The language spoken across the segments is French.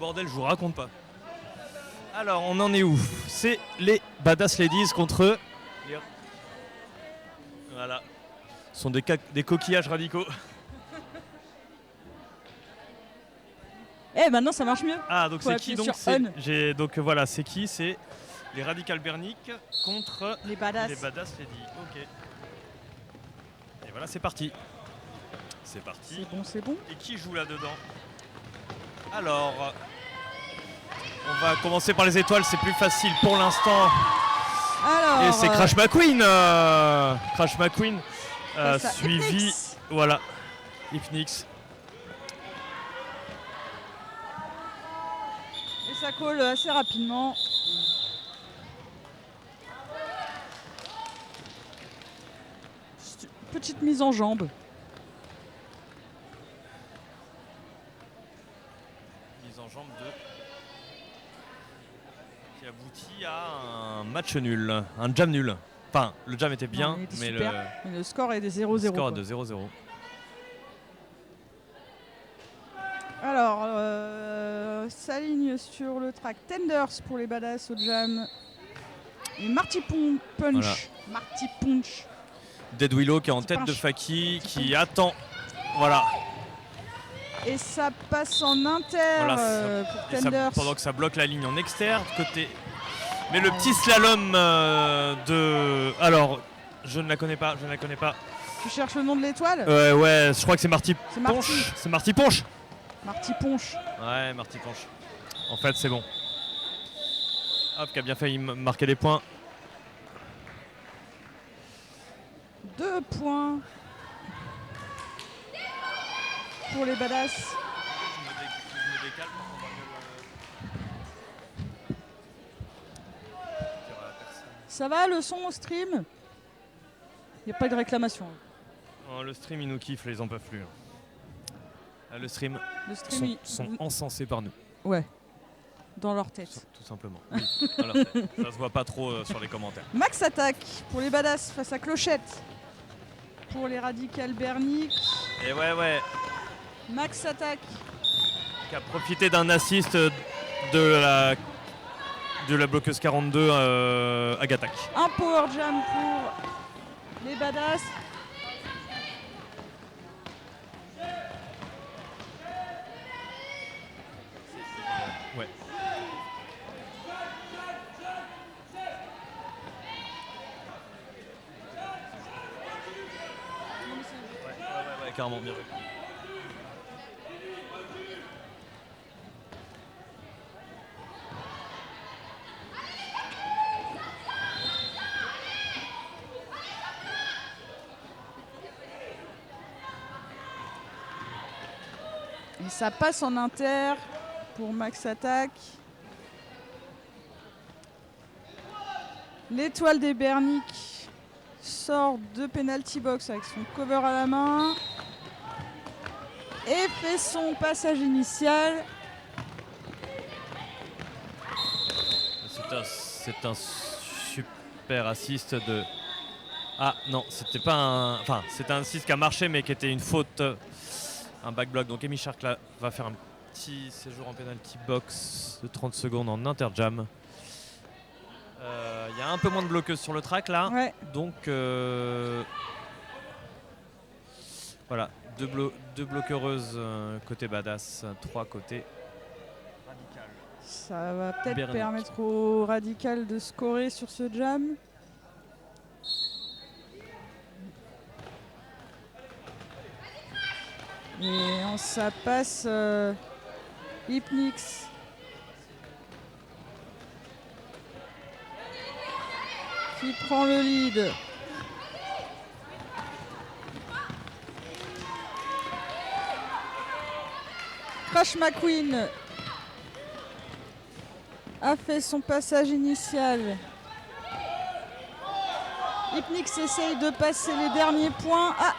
bordel, je vous raconte pas. Alors, on en est où? C'est les Badass Ladies contre eux. Voilà. Ce sont des coquillages radicaux. Maintenant ça marche mieux. Ah, donc c'est qui donc on. Donc voilà, c'est qui? C'est les Radical Bernic contre les Badass Ladies. Ok. Et voilà, c'est parti. C'est parti. C'est bon. Et qui joue là-dedans? Alors, on va commencer par les étoiles, c'est plus facile pour l'instant. Alors, et c'est Crash McQueen. Crash McQueen suivi. Hypnix. Voilà. Hypnix. Et ça colle assez rapidement. Petite mise en jambe. Mise en jambe qui aboutit à un match nul, un jam nul. Enfin, le jam était bien, mais le score est de 0-0. Le score est de 0-0. Alors, s'aligne sur le track Tenders pour les Badass au jam. Et Marty Punch. Voilà. Marty Punch. Dead Willow qui est en tête de Faki, qui attend. Voilà. Et ça passe en inter pour Tenders. Pendant que ça bloque la ligne en externe, côté. Mais le petit slalom de. Alors, je ne la connais pas. Tu cherches le nom de l'étoile? Ouais, je crois que c'est Marty Ponch. C'est Marty Ponch. Marty Ponch. Ouais, Marty Ponch. En fait, c'est bon. Hop, qui a bien failli marquer des points. 2 points pour les Badass. Je me décale pour Ça va le son au stream? Il n'y a pas de réclamation. Oh, le stream, ils nous kiffent, ils en peuvent plus. Le stream sont encensés par nous. Ouais, dans leur tête. Tout simplement. Oui, dans leur tête. Ça se voit pas trop sur les commentaires. Max attaque pour les Badass face à Clochette. Pour les Radical Bernic. Et ouais. Max attaque. Qui a profité d'un assist de la bloqueuse 42 Agatak. Un power jam pour les Badass. Ouais. Ouais, carrément, bien joué. Et ça passe en inter pour Max attaque. L'étoile des Bernic sort de penalty box avec son cover à la main et fait son passage initial. C'est un super assist de. Ah non, c'était pas un. Enfin, c'était un assist qui a marché mais qui était une faute. Un backblock. Donc Amy Shark là va faire un petit séjour en penalty box de 30 secondes en interjam. Il y a un peu moins de bloqueuses sur le track là. Ouais. Donc voilà, deux bloqueureuses côté Badass, 3 côté Radical. Ça va peut-être Bernic. permettre au Radical de scorer sur ce jam. Et ça passe Hypnix. Qui prend le lead. Crash McQueen a fait son passage initial. Hypnix essaye de passer les derniers points. Ah,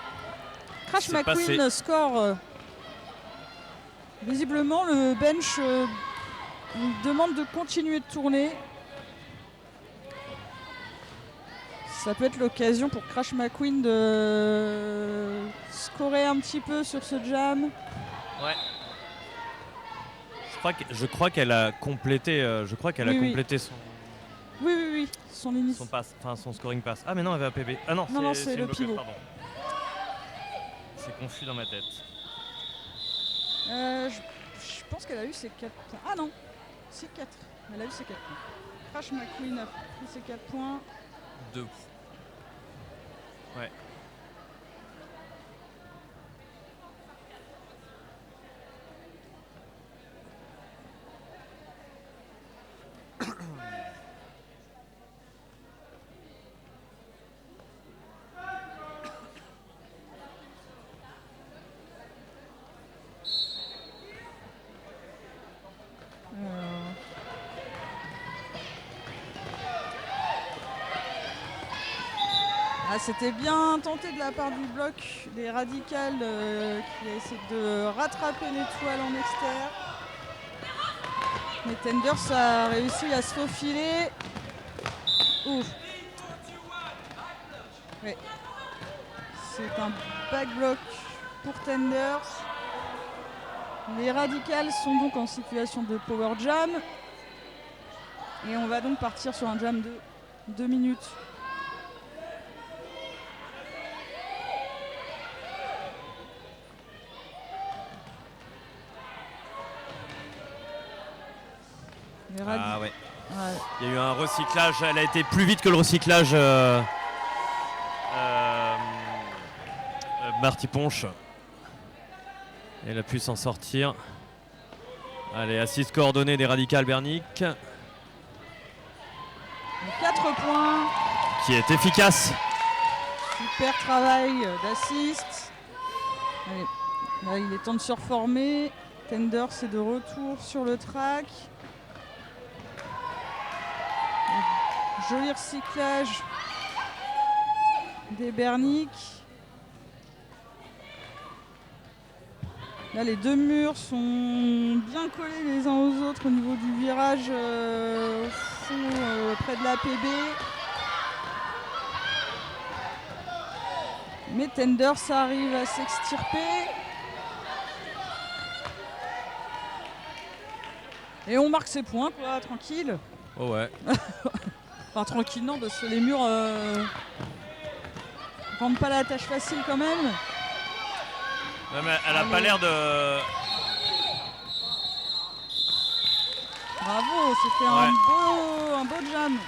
Crash McQueen score. Visiblement, le bench demande de continuer de tourner. Ça peut être l'occasion pour Crash McQueen de scorer un petit peu sur ce jam. Ouais. Je crois qu'elle a complété. Complété son. Oui. Son limite. Son scoring pass. Ah mais non, elle avait un PB. Ah non, c'est le pivot. Pardon. C'est confus dans ma tête. Je pense qu'elle a eu ses 4 points. Ah non, c'est 4. Elle a eu ses 4 points. Crash McQueen a pris ses 4 points. 2. Ouais. C'était bien tenté de la part du bloc des Radicals qui a essayé de rattraper l'étoile en externe. Mais Tenders a réussi à se faufiler. Ouf. Ouais. C'est un back block pour Tenders. Les Radicals sont donc en situation de power jam. Et on va donc partir sur un jam de 2 minutes. Ah ouais. Il y a eu un recyclage, elle a été plus vite que le recyclage Marty Ponche. Elle a pu s'en sortir. Allez, assist coordonné des Radicals Bernic. 4 points. Qui est efficace. Super travail d'assist. Là, il est temps de se reformer. Tenders est de retour sur le track. Joli recyclage des Bernic. Là, les deux murs sont bien collés les uns aux autres au niveau du virage au fond, près de la PB. Mais Tenders arrive à s'extirper. Et on marque ses points, quoi, tranquille. Oh ouais. Enfin, tranquille, non, parce que les murs rendent pas la tâche facile quand même. Non, mais elle a pas l'air de. Bravo, c'était un beau jam.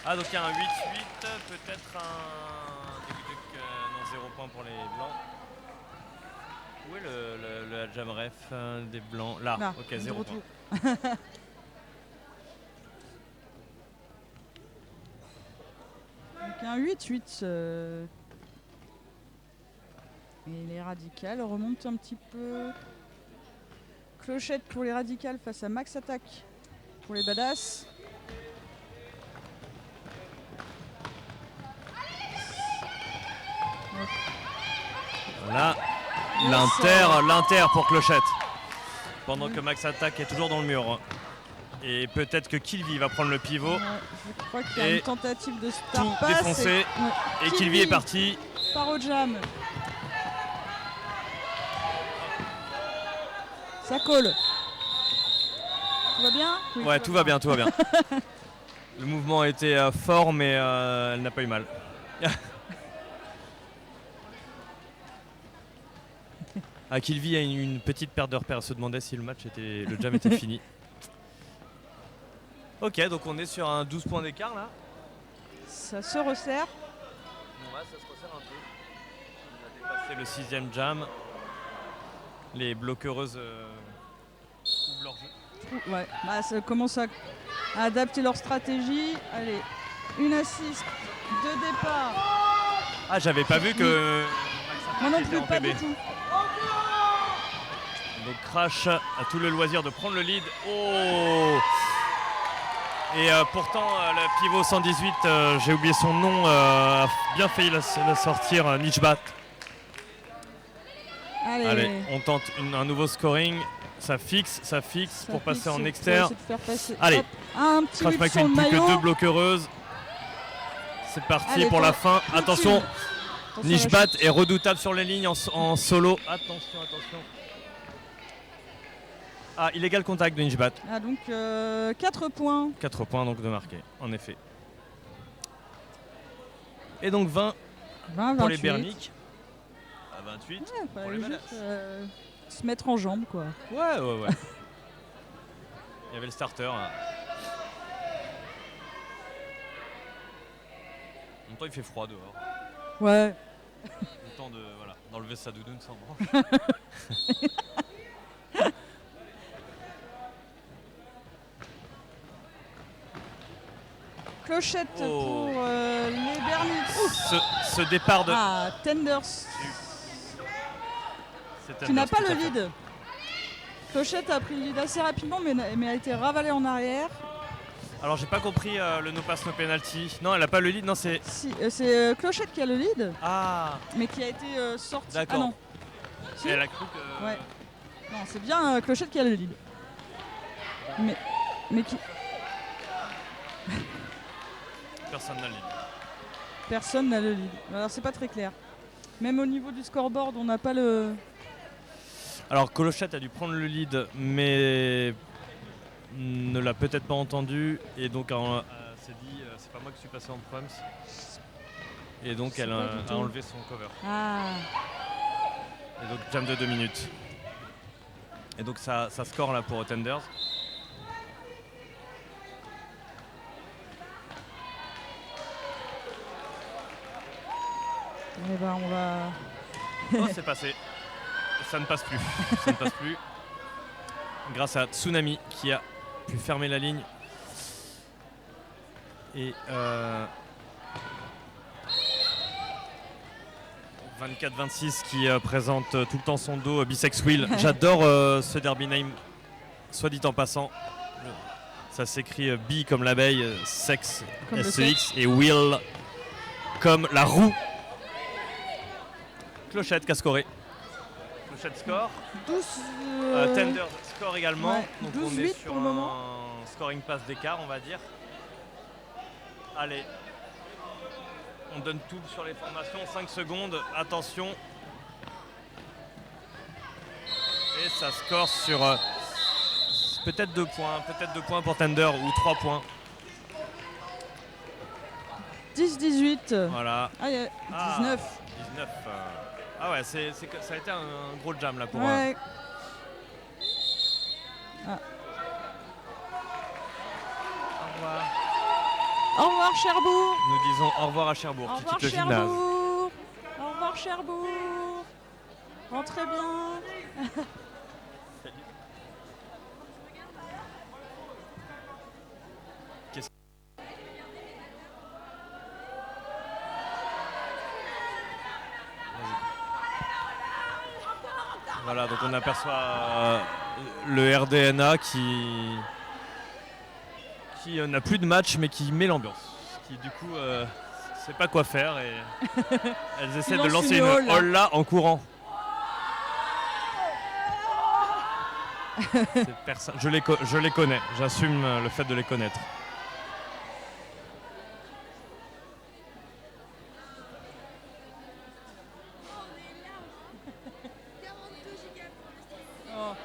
Ah, donc il y a un 8-8, peut-être non, 0 point pour les blancs. Où est le jam ref des blancs? Là, ok, 0 point. Donc un 8-8. Et les Radicals remontent un petit peu. Clochette pour les Radicals face à Max Attack pour les Badass. Voilà, l'Inter pour Clochette. Pendant que Max Attack est toujours dans le mur. Et peut-être que Kilvi va prendre le pivot. Je crois qu'il y a une tentative de star tout pass. Défoncé. Et Kilvi est parti. Par au jam. Ça colle. Tout va bien? Oui, ouais, tout va bien. Le mouvement a été fort, mais elle n'a pas eu mal. Kilvi a une petite perte de repère. Elle se demandait si le jam était fini. Ok, donc on est sur un 12 points d'écart là. Ça se resserre. Ouais, ça se resserre un peu. On a dépassé le 6e jam. Les bloqueuses ouvrent leur jeu. Ouais, ça commence à adapter leur stratégie. Allez, une assist, 2 départs. Ah, j'avais pas vu que Moi non plus, pas du tout. Donc Crash a tout le loisir de prendre le lead. Oh! Et pourtant, le pivot 118, j'ai oublié son nom, a bien failli la sortir, Nishbat. Allez, on tente un nouveau scoring. Ça fixe pour passer en externe. Allez, hop, un petit Crash McQueen, plus que 2 bloqueuses. C'est parti pour la fin. Attention, Nishbat est redoutable sur les lignes en solo. Attention. Ah, illégal contact de Ninjbat. Ah, donc 4 points. 4 points donc de marquer, en effet. Et donc 20 20, pour 28. les Bernic. À 28 Ouais, pour fallait les juste Badass. se mettre en jambe, quoi. Ouais. Il y avait le starter. Hein. En même temps, il fait froid dehors. Ouais. Le temps d'enlever sa doudoune sans branche. Clochette pour les Bernic. Ce départ de... Ah, Tenders C'est qui n'a Tenders, pas tout le à fait. lead. Clochette a pris le lead assez rapidement, mais a été ravalée en arrière. Alors j'ai pas compris le no pass no penalty. Non, elle a pas le lead, non c'est... Si, c'est Clochette qui a le lead, Ah, mais qui a été sorti. d'accord. Ah non. Si. Elle a cru que... Ouais. Non, c'est bien Clochette qui a le lead. Mais qui... Personne n'a le lead. Personne n'a le lead. Alors c'est pas très clair. Même au niveau du scoreboard, on n'a pas le... Alors Clochette a dû prendre le lead, mais ne l'a peut-être pas entendu. Et donc s'est dit, c'est pas moi qui suis passé en proms. Et donc C'est elle pas du a tout. enlevé son cover. Ah. Et donc jam de 2 minutes. Et donc ça score là pour Tenders. Eh ben on va... Oh, c'est passé. Ça ne passe plus. Ça ne passe plus. Grâce à Tsunami qui a pu fermer la ligne. Et 24-26 qui présente tout le temps son dos Bisex Wheel. J'adore ce derby name, soit dit en passant. Ça s'écrit B comme l'abeille, sex, Comme le SEX, et wheel comme la roue. Clochette qui a scoré. Clochette score. 12... Tender score également. ouais, Donc 12-8 on est sur pour le moment. un scoring pass d'écart, on va dire. Allez. On donne tout sur les formations. 5 secondes. Attention. Et ça score sur peut-être 2 points. Peut-être 2 points pour Tender ou 3 points. 10-18. Voilà. Ah, 19. 19. Ah ouais, ça a été un gros jam là pour... Ouais. Ah. Au revoir. Au revoir Cherbourg. Nous disons au revoir à Cherbourg Au qui revoir quitte le gymnase. Cherbourg. Au revoir Cherbourg. Rentrez bien. Voilà, donc on aperçoit le RDNA qui n'a plus de match mais qui met l'ambiance. Qui du coup sait pas quoi faire et elles essaient de lance lancer une une haul. là en courant. Je les connais, j'assume le fait de les connaître. Oh.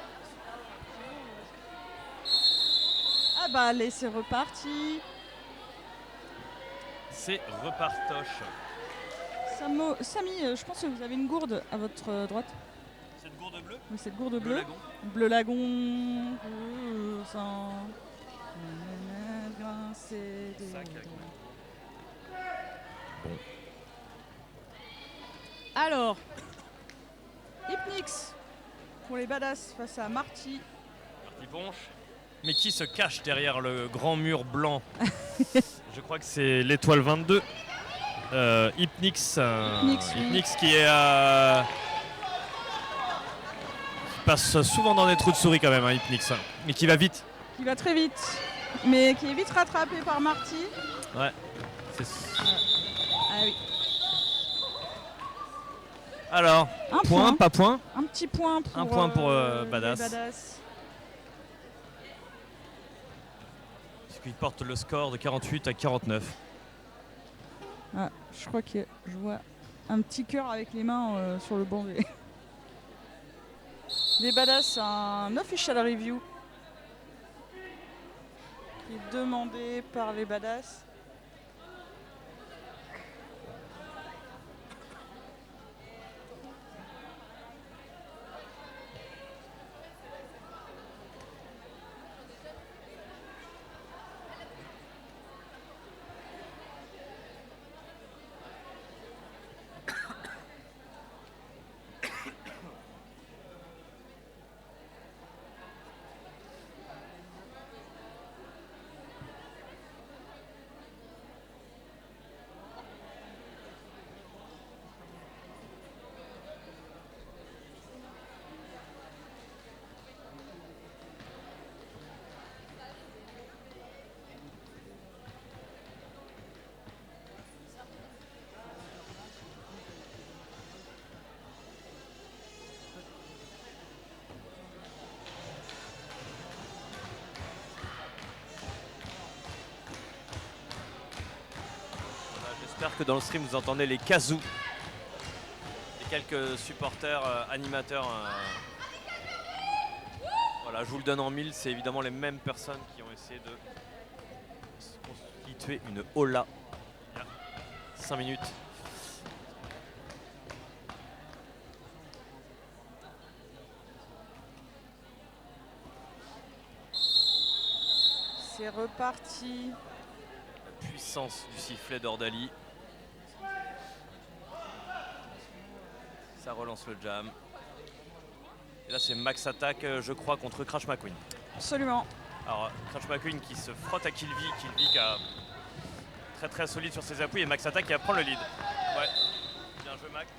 Ah bah allez, c'est reparti. C'est repartoche. Samy, je pense que vous avez une gourde à votre droite. Cette gourde bleue, Oui, cette gourde bleu bleue. lagon. Bleu lagon. Sans... grincer des Sac à dents. Bon. Alors, Hypnix pour les badass face à Marty. Parti ponche. Mais qui se cache derrière le grand mur blanc? Je crois que c'est l'étoile 22. Hypnix. Hypnix, oui. Hypnix qui est... qui passe souvent dans des trous de souris quand même, hein, Hypnix. Mais qui va vite. Qui va très vite, mais qui est vite rattrapé par Marty. Ouais. Ah oui. Alors, Un point, point. pas point. Un petit point pour, Un point pour, les Badass. badass. Ce qui porte le score de 48 à 49. Ah, je crois que je vois un petit cœur avec les mains sur le banc. Les Badass, un official review qui est demandé par les Badass. J'espère que dans le stream vous entendez les kazoo et quelques supporters animateurs. Voilà, je vous le donne en mille, c'est évidemment les mêmes personnes qui ont essayé de constituer une hola il y a 5 minutes. C'est reparti. La puissance du sifflet d'Ordali. Ça relance le jam. Et là c'est max attack je crois contre Crash McQueen. Absolument. Alors Crash McQueen qui se frotte à Killvi qui est très solide sur ses appuis et max attack qui va prendre le lead. Ouais, bien joué Max.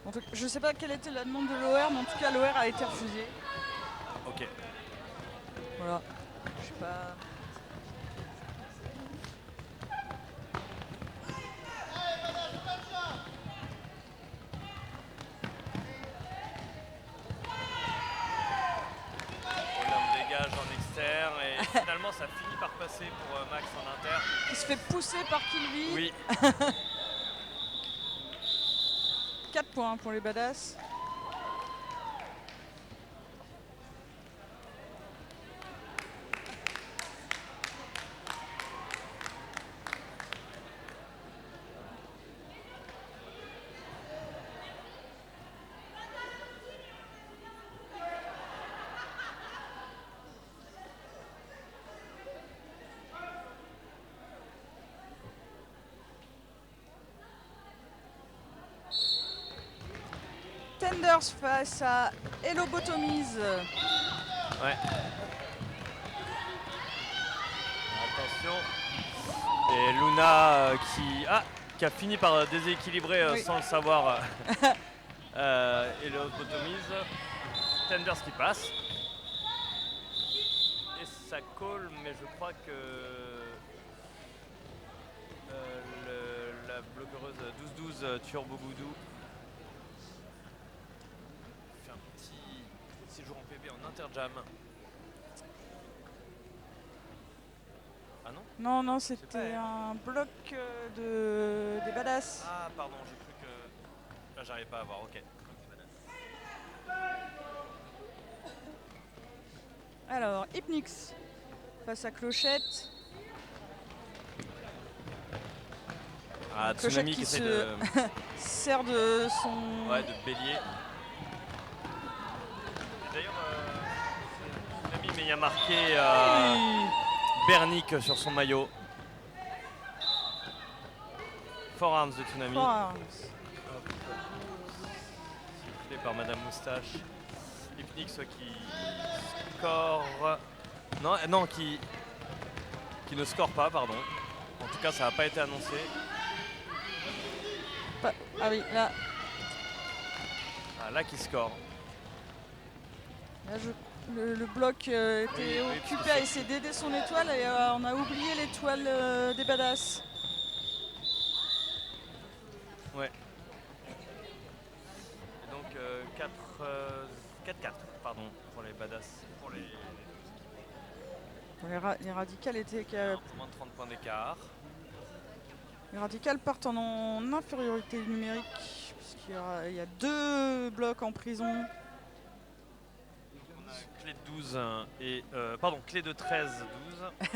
En tout cas, je sais pas quelle était la demande de l'OR, mais en tout cas l'OR a été refusée. Ok. Voilà. Je sais pas. On dégage en externe et finalement ça finit par passer pour Max en inter. Il se fait pousser par Killvi. Oui. 4 points pour les Badass. Tenders face à Hello Bottomies. Ouais. Attention. Et Luna qui a fini par déséquilibrer Oui. sans le savoir. Et le Bottomies. Tenders qui passe. Et ça colle, mais je crois que la bloqueuse 12-12 Turbo Goudou fait un petit séjour en PB en interjam. Ah non? Non, c'était un bloc des Badass. Ah pardon, j'ai cru que... Là j'arrive pas à voir, ok. Alors, Hypnix face à Clochette. Ah, Clochette Tsunami qui qui essaie se de... sert de son... Ouais, de bélier. Et d'ailleurs, Tsunami, mais il y a marqué Bernick sur son maillot. Forearms de Tsunami. Forearms. Sifflé par Madame Moustache. Hypnix qui score... Non, qui ne score pas, pardon. En tout cas, ça n'a pas été annoncé. Ah oui, là, Ah, là qui score. là, le bloc était Oui, occupé à essayer d'aider son étoile et on a oublié l'étoile des Badass. Ouais. Et donc 4-4 pardon pour les Badass. Pour les Bon, les radicales étaient... moins de 30 points d'écart. Les radicales partent en infériorité numérique Il y a 2 blocs en prison. On a clé de 12 et pardon, clé de 13, 12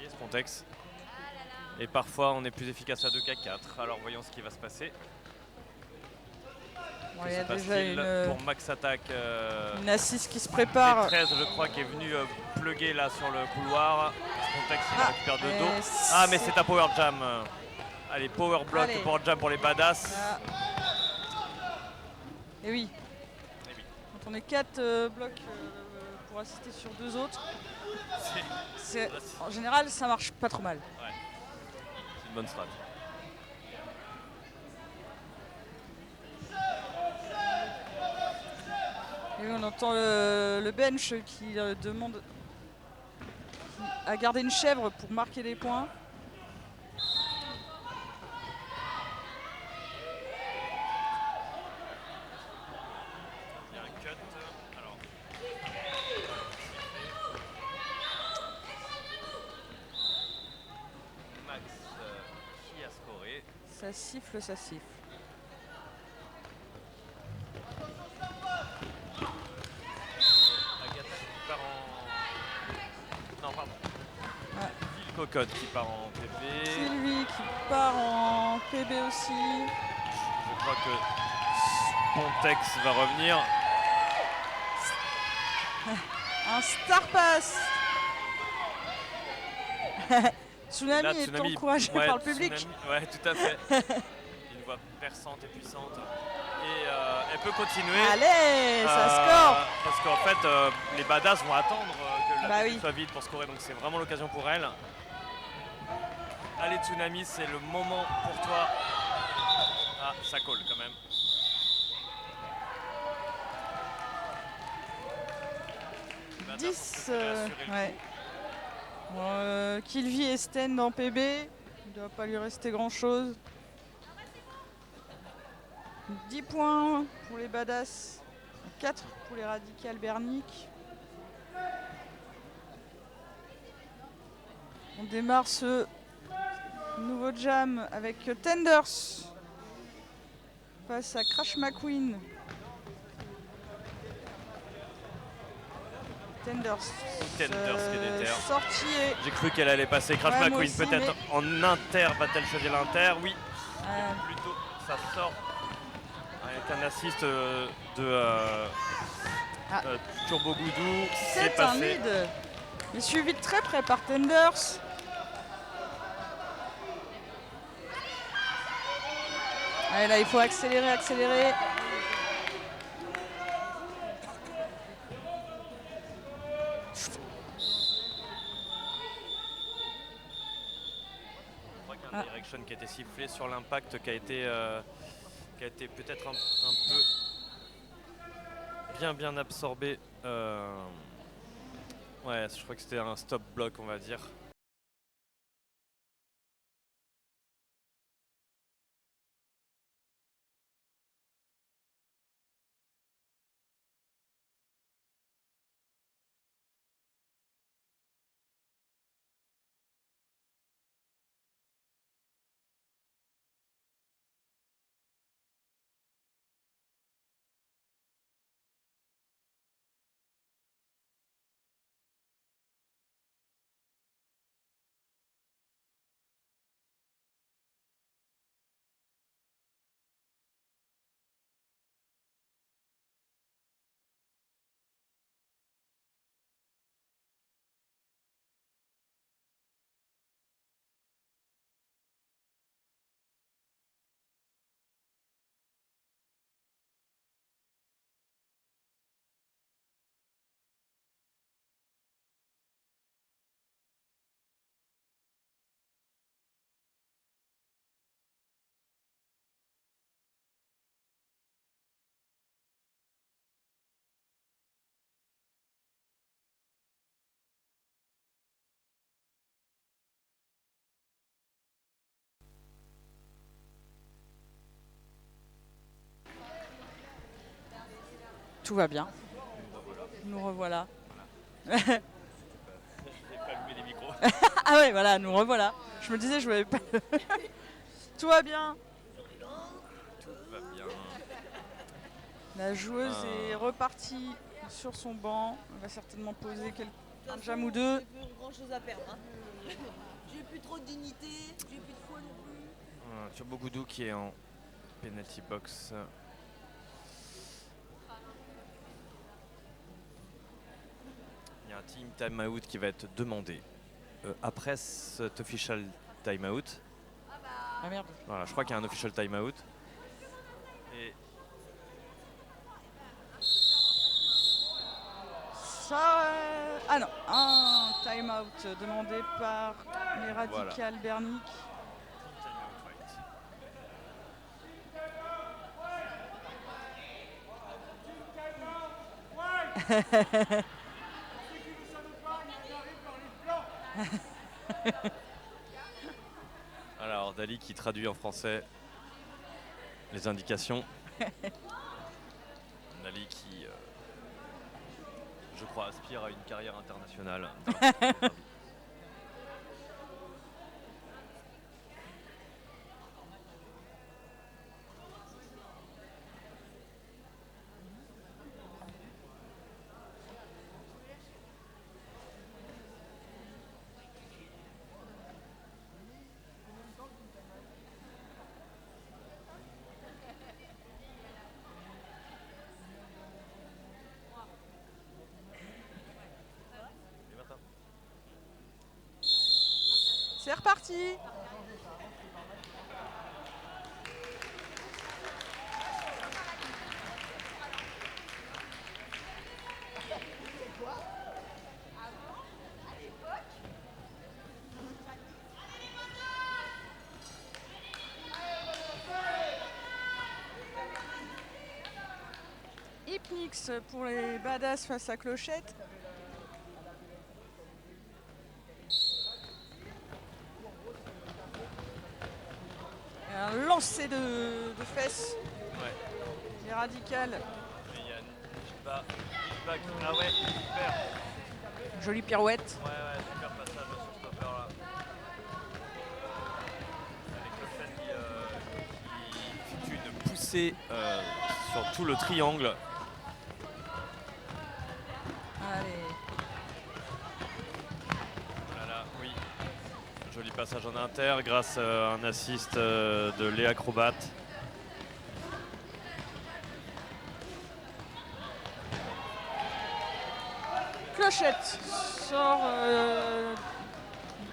et Spontex. Et parfois on est plus efficace à 2 qu'à 4. Alors voyons ce qui va se passer. Bon, Que il y a se déjà passe-t-il pour Max Attack une assise qui se prépare. Clé 13 je crois qui est venu plugger là sur le couloir. Spontex il récupère de dos. Et Ah mais c'est un power jam. Allez, power block, Allez. power jam pour les badass. Ah. Et oui. Et oui. Quand on est 4 blocs pour assister sur 2 autres, en général ça marche pas trop mal. Ouais. C'est une bonne strat. Et on entend le bench qui demande à garder une chèvre pour marquer des points. Il y a un cut. Alors. Max qui a scoré. Ça siffle, ça siffle. Agatha qui part en. Non, pardon. Ouais. Phil Cocotte qui part en PB. C'est lui qui part en PB aussi. Je crois que Spontex va revenir. Un Star Pass. Tsunami Là, est encouragé ouais, par le public. Tsunami, ouais, tout à fait. Une voix perçante et puissante. Et elle peut continuer. Allez, ça score. Parce qu'en fait, les badass vont attendre que la oui. soit vide pour scorer. Donc c'est vraiment l'occasion pour elle. Allez Tsunami, c'est le moment pour toi. Ah, ça colle quand même. Badass, 10. on peut assurer le Ouais. Bon, Kylvi et Sten en PB. Il ne doit pas lui rester grand chose. 10 points pour les badass. 4 pour les radicales berniques. On démarre ce nouveau jam avec Tenders face à Crash McQueen. Tenders qui est déter. Sortie et... J'ai cru qu'elle allait passer Crash Ouais, moi McQueen aussi, peut-être en inter, va-t-elle choisir l'inter? Oui, Euh, plutôt ça sort avec un assist Turbo Goudou. C'est c'est un passé. mid. Il est suivi de très près par Tenders. Allez, là, il faut accélérer, accélérer. Je crois qu'il y a un direction qui a été sifflé sur l'impact qui a été peut-être un peu bien absorbé. Ouais, je crois que c'était un stop block, on va dire. Tout va bien. Nous revoilà. J'ai pas allumé les micros. Ah ouais, voilà, nous revoilà. Je me disais, je voulais pas. Tout va bien. Tout va bien. La joueuse est repartie sur son banc. Elle va certainement poser un jam ou deux. J'ai plus grand chose à perdre. Hein. J'ai plus trop de dignité, j'ai plus de foi non plus. Turbo Goudou qui est en penalty box. Il y a un team timeout qui va être demandé après cet official timeout. Ah merde. Voilà, je crois qu'il y a un official timeout. Et Ça, ah non, un time-out demandé par les radicales Bernic. alors Dali qui traduit en français les indications. Dali qui, je crois, aspire à une carrière internationale. C'est reparti. Hypnix pour les badass face à Clochette. Un lancer de fesses. Ouais. Les radicales. Et il y a Nishba qui... Ah ouais, super. Jolie pirouette. Ouais, super passage sur ce stopper-là. Avec le fait qui effectue une poussée sur tout le triangle. Allez. Voilà, oui. Joli passage en inter grâce à un assist de Léa Crobat. Clochette sort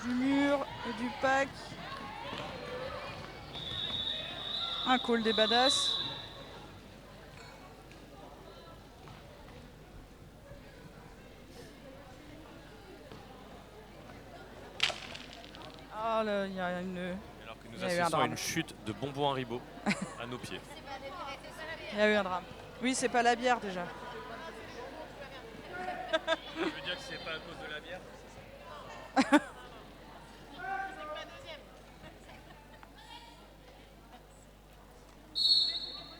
du mur et du pack. Un call des badass. Ah là, il y a une... Alors que nous Il y a eu un assistons à drame. une chute de bonbons Haribo à nos pieds. Il y a eu un drame. Oui, c'est pas la bière déjà. Tu veux dire que c'est pas à cause de la bière?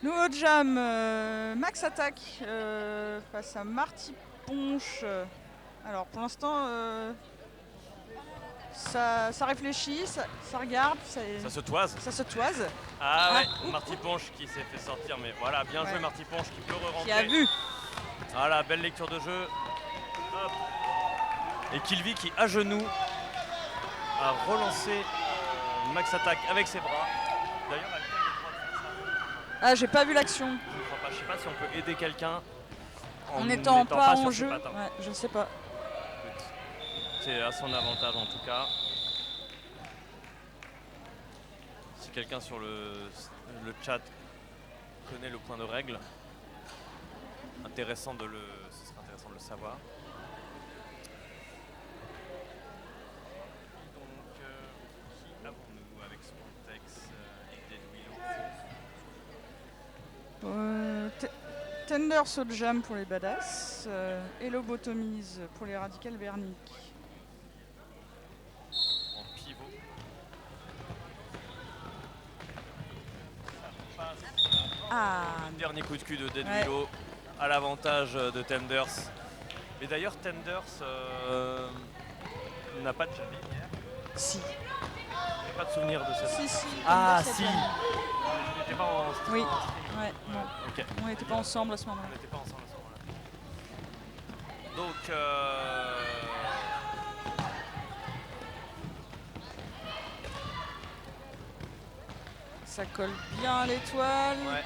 Nouveau jam, Max attaque face à Marty Ponche. Alors pour l'instant, ça réfléchit, ça regarde, Ça se toise. ça se toise. Ah ouais, oups. Marty Ponche qui s'est fait sortir, mais voilà, bien joué Ouais. Marty Ponche qui peut re-rentrer. Qui a vu. Voilà, belle lecture de jeu. Hop. Et Kilvi qui, à genoux, a relancé Max Attack avec ses bras. D'ailleurs, elle a le droit de faire ça. Ah, j'ai pas vu l'action. Je crois pas, je sais pas si on peut aider quelqu'un En étant pas en sur jeu. ses patins. Ouais, je sais pas. Écoute, c'est à son avantage en tout cas. Si quelqu'un sur le chat connaît le point de règle, ce serait intéressant de le savoir. Donc, qui avons-nous avec Spontex et Dead Willow? Tender Soul Jam pour les badass. Et Lobotomise pour les radicales Bernic. En pivot. Ah, Dernier coup de cul de Dead Ouais. Willow à l'avantage de Tenders. Et d'ailleurs, Tenders n'a pas de javelin hier. si. j'ai pas de souvenir de cette. Si. Ah Tender, si. c'est Je n'étais pas en Oui. en stream. Ouais, non. Ok. On n'était pas ensemble à ce On moment-là. n'était pas ensemble à ce moment-là. Donc Ça colle bien à l'étoile. ouais. Là,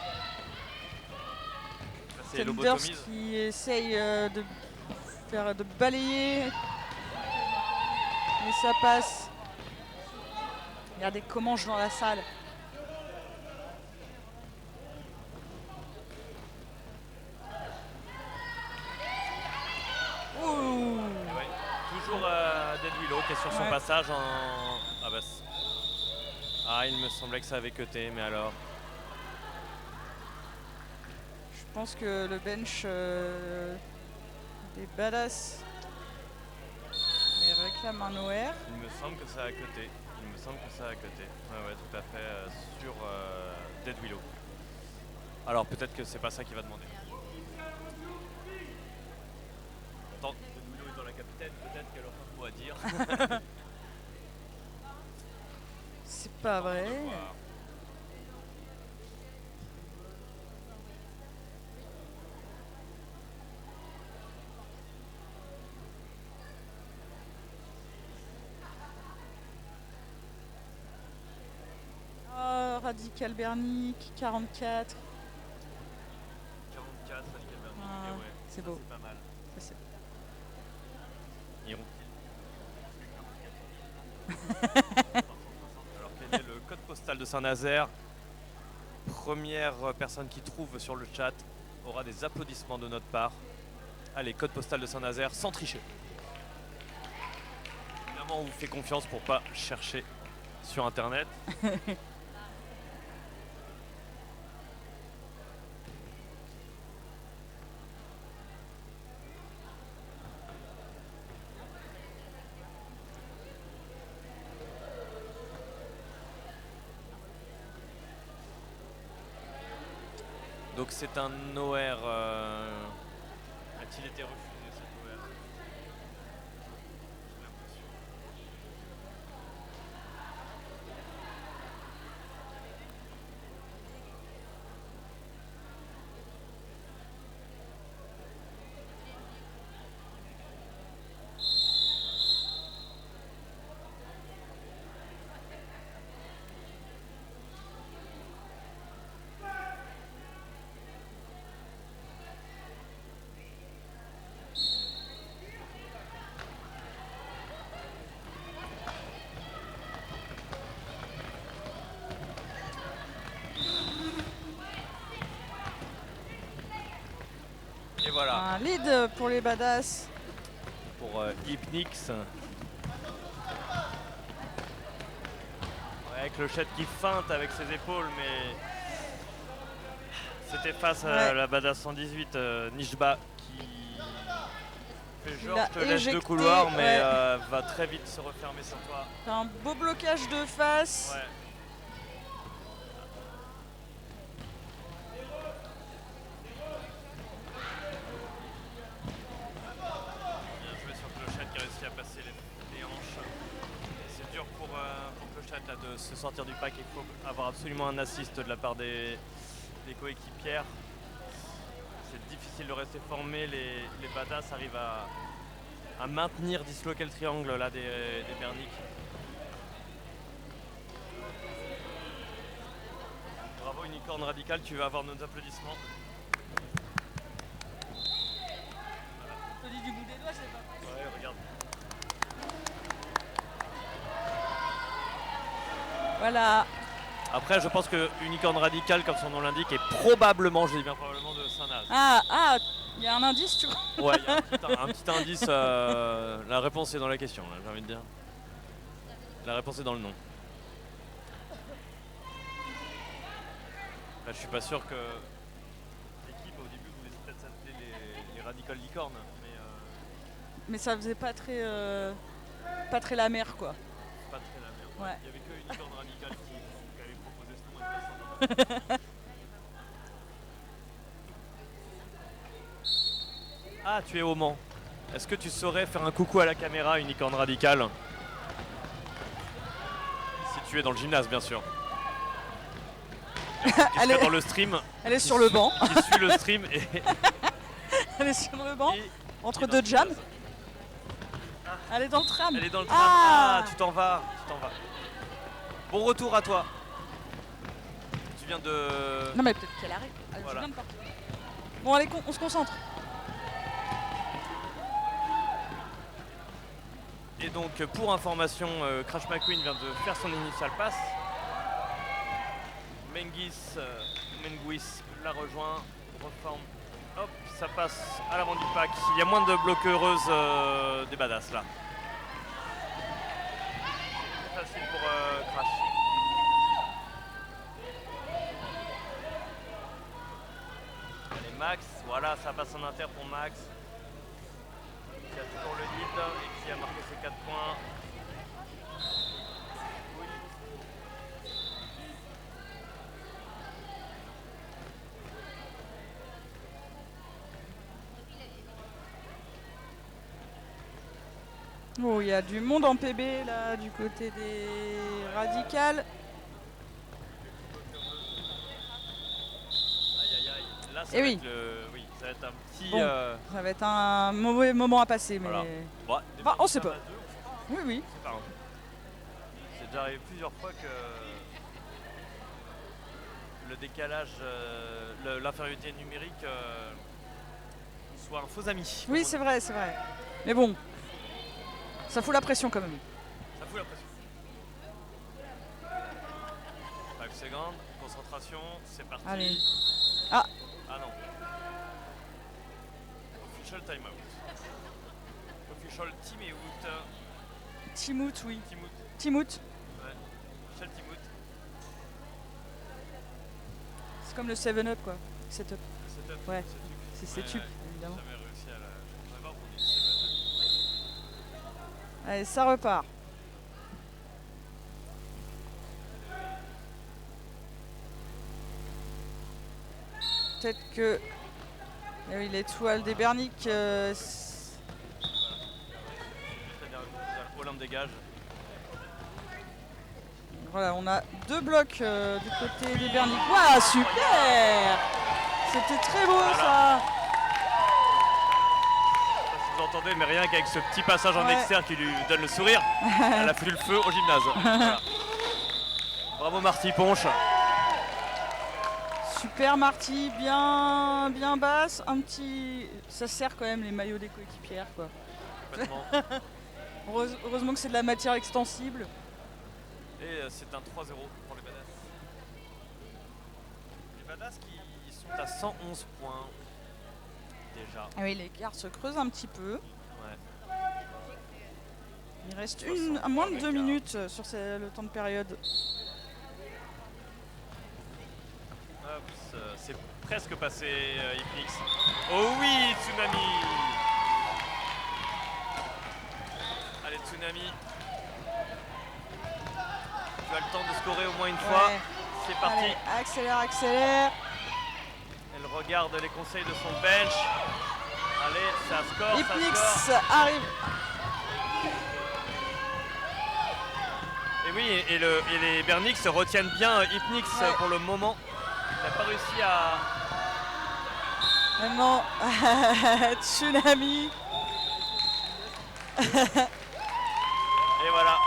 c'est Tenders lobotomise. qui essaye de balayer. Mais ça passe. Regardez comment je dans la salle. Ouh. Ouais. Toujours Dead Willow qui est sur son Ouais. passage en. Ah bah. Ah, il me semblait que ça avait cuté, mais alors. Je pense que le bench des badass mais réclame un OR. Il me semble que ça a cuté. Il me semble que ça a cuté. Ouais, tout à fait. Sur Dead Willow. Alors peut-être que c'est pas ça qu'il va demander. Tant que Dead Willow est dans la capitaine, peut-être qu'elle aura un mot à dire. C'est pas vrai. On va voir. Ah, Radical Bernic, 44. 44, Radical Bernic, Ah, ouais. c'est Ça, beau. C'est pas mal. Ça, c'est- Alors quel est le code postal de Saint-Nazaire? Première personne qui trouve sur le chat aura des applaudissements de notre part. Allez, code postal de Saint-Nazaire sans tricher. Évidemment, on vous fait confiance pour pas chercher sur internet. Donc c'est un OR. A-t-il été refusé cet OR? J'ai l'impression. Et voilà. Un lead pour les badass. Pour Hypnix. Ouais, Clochette qui feinte avec ses épaules, mais c'était face à Ouais. la Badass 118, Nishba, qui fait genre l'a je te laisse de éjecté, couloir, mais ouais. va très vite se refermer sur toi. T'as un beau blocage de face. Ouais. Bien joué sur Clochette qui a réussi à passer les hanches. C'est dur pour Clochette là, de se sortir du pack. Il faut avoir absolument un assist de la part des coéquipières. C'est difficile de rester formé. Les badass arrivent à maintenir, disloquer le triangle là, des Bernic. Bravo Unicorn Radical, tu vas avoir nos applaudissements. Applaudis du bout des doigts, c'est pas. Ouais, regarde. Voilà. Après, je pense que Unicorn Radical, comme son nom l'indique, est probablement, je dis bien probablement, de Saint-Naz. Ah, il y a un indice, tu crois? Ouais, il y a un petit indice. La réponse est dans la question, là, j'ai envie de dire. La réponse est dans le nom. Là, je suis pas sûr que l'équipe au début voulait peut-être s'appeler les Radical Licornes, mais Mais ça faisait pas très la mer, quoi. pas très la merde. Ouais. Il y avait que Unicorn Radical qui avait proposé ce nom et personne d'autre. Ah, tu es au Mans. Est-ce que tu saurais faire un coucou à la caméra, Unicorn Radical? Si Tu es dans le gymnase, bien sûr. Qui Elle serait est- dans le stream. Elle est sur le banc. Qui suit le stream et. Elle est sur le banc. et- Entre et dans deux le jams. gymnase. Elle est dans le tram. Elle est dans le tram. Ah, Tu t'en vas. Bon retour à toi. Tu viens de. Non mais peut-être qu'elle arrive. Elle Voilà. vient de partir. Bon allez, on se concentre. Et donc pour information, Crash McQueen vient de faire son initial pass. Menguis la rejoint, reforme. Hop, ça passe à l'avant du pack. Il y a moins de bloqueuses des badass là. C'est facile pour Crash. Allez Max, voilà, ça passe en inter pour Max. Qui a toujours le lead et qui a marqué ses 4 points. Oh, il y a du monde en PB là, du côté des radicales. Aïe aïe aïe. Là, ça Eh va oui. être oui, ça va être un petit. Bon. Ça va être un mauvais moment à passer, mais Voilà. Bon, Bah, on sait pas. à deux, on sait pas. oui, oui. C'est pas grave. C'est déjà arrivé plusieurs fois que le décalage, l'infériorité numérique soit un faux ami. Oui, c'est vrai, c'est vrai. Mais bon, ça fout la pression quand même. Ça fout la pression. 5 secondes, concentration, c'est parti. Allez. Ah. Ah non. Official timeout. Official timeout. Timout, oui. Timout. Timout, Ouais. Official timeout. c'est comme le 7-up quoi. Setup. C'est top. Ouais. C'est C'est top. setup, Ouais, évidemment. J'ai jamais réussi à la. Je ne pas pour dire c'est Allez, ça repart. Peut-être que. Eh oui, l'étoile des Bernic. C'est-à-dire Olympe dégage. Voilà, on a 2 blocs du côté des Bernic. Waouh, super! C'était très beau Voilà. ça! Je sais pas si vous entendez, mais rien qu'avec ce petit passage en Ouais. externe qui lui donne le sourire, elle a foutu le feu au gymnase. Voilà. Bravo Marty Ponche. Super Marty, bien basse, un petit. Ça sert quand même les maillots des coéquipières quoi. Complètement. Heureusement que c'est de la matière extensible. Et c'est un 3-0 pour les badass. Les badass qui sont à 111 points déjà. Ah oui, l'écart se creuse un petit peu. Ouais. Il reste 60 à moins de 2 d'écart. minutes sur le temps de période. Hop, c'est presque passé Hypnix. Oh oui, Tsunami. Allez Tsunami. Tu as le temps de scorer au moins une fois. Ouais. C'est parti. Allez, accélère, accélère. Elle regarde les conseils de son bench. Allez, ça score, ça Hypnix score. arrive. Et oui, et les Bernix retiennent bien Hypnix Ouais. pour le moment. Il n'a pas réussi à... Maintenant, Tsunami. Et voilà.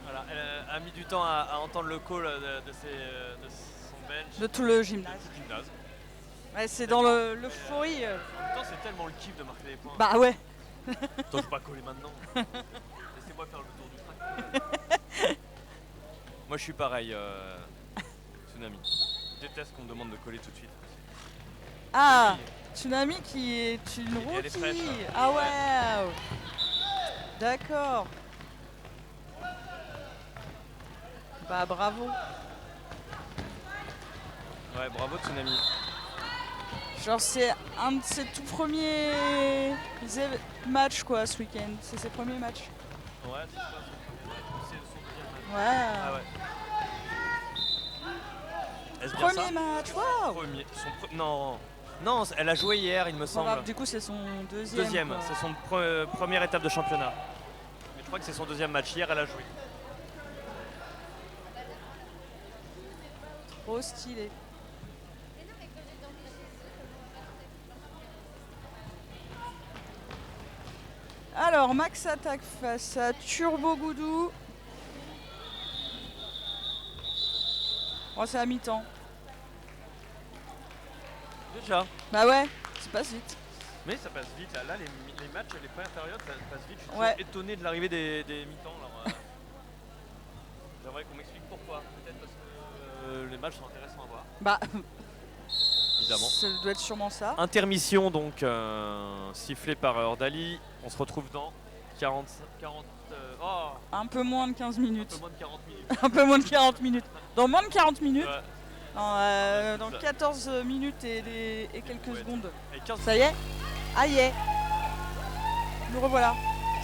Voilà, elle a mis du temps à entendre le call de son bench. De tout le de gymnase. tout le gymnase. Ouais, c'est dans l'euphorie. En même temps, c'est tellement le kiff de marquer des points. Bah ouais. Attends, je vais pas coller maintenant. Laissez-moi faire le tour du track. Moi, je suis pareil, Tsunami. Je déteste qu'on me demande de coller tout de suite. Ah, Oui. Tsunami qui est une Et elle est fraîche, rookie. hein. Ah ouais. D'accord. Bah bravo. Ouais, bravo Tsunami. Genre c'est un de ses tout premiers matchs quoi ce week-end. C'est ses premiers matchs. Ouais, c'est pas son deuxième match. Ouais. Ah ouais. Est-ce bien ça Premier match. Waouh. Non. Non, elle a joué hier, il me semble. Voilà, du coup, c'est son deuxième. Deuxième, quoi. c'est son première étape de championnat. Mais je crois que c'est son deuxième match. Hier, elle a joué. Trop stylé. Alors, Max attaque face à Turbo Goudou. Oh, c'est à mi-temps. Déjà. Bah ouais, c'est passe vite. Mais ça passe vite. Là les matchs, les premières périodes, ça passe vite. Je suis Ouais. toujours étonné de l'arrivée des mi-temps. J'aimerais qu'on m'explique pourquoi. Peut-être parce que les matchs sont intéressants à voir. Bah, Évidemment. ça doit être sûrement ça. Intermission donc sifflée par Ordali. On se retrouve dans 40 Un peu moins de 15 minutes. un peu moins de 40 minutes. Un peu moins de 40 minutes. Dans moins de 40 minutes. Ouais. Dans ça. 14 minutes et quelques Ouais. secondes. Et 15 Ça y est. Ah y est. Nous revoilà.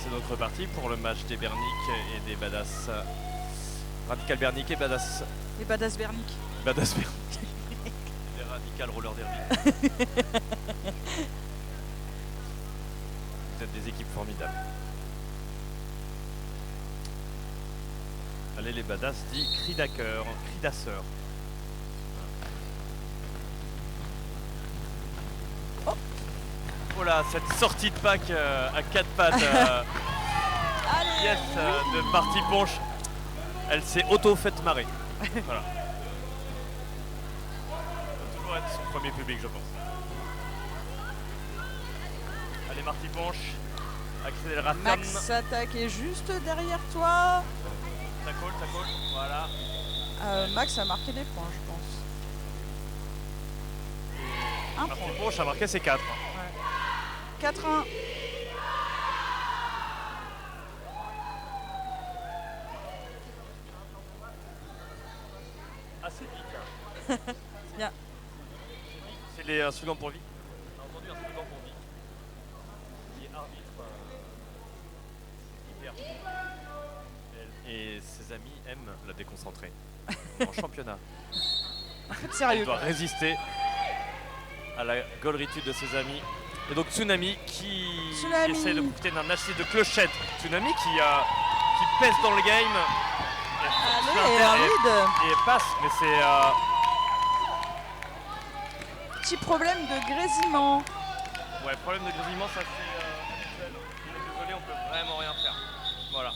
C'est donc reparti pour le match des Bernic et des Badass. Radical Bernic et Badass. Les badass berniques. Badass Bernic. Des Radical Roller Derby. Vous êtes des équipes formidables. Allez les Badass, dit cri d'acteur, cri d'asseur. Voilà, cette sortie de pack à 4 pattes. Allez. Yes, de partie ponche, elle s'est auto-faite marrer. Voilà. Ça va toujours être son premier public, je pense. Allez, Marty Ponche, accélération. Max attaque est juste derrière toi. Ça colle, voilà. Max a marqué des points, je pense. Un Marty point. Ponche a marqué ses 4. 4-1. Ah, c'est Vic. Bien. C'est les insultants pour vie. On a entendu un slogan pour vie. Qui est arbitre. Hyper. Et ses amis aiment la déconcentrer. En championnat. Faites Il sérieux. doit résister à la gauleritude de ses amis. Et donc Tsunami qui Tsunami. essaie de profiter d'un assist de clochette. Tsunami qui pèse dans le game. Allez, et un lead. Et passe, mais c'est... Petit problème de grésillement. Ouais, problème de grésillement, ça c'est habituel. On est désolé, on peut vraiment rien faire. Voilà.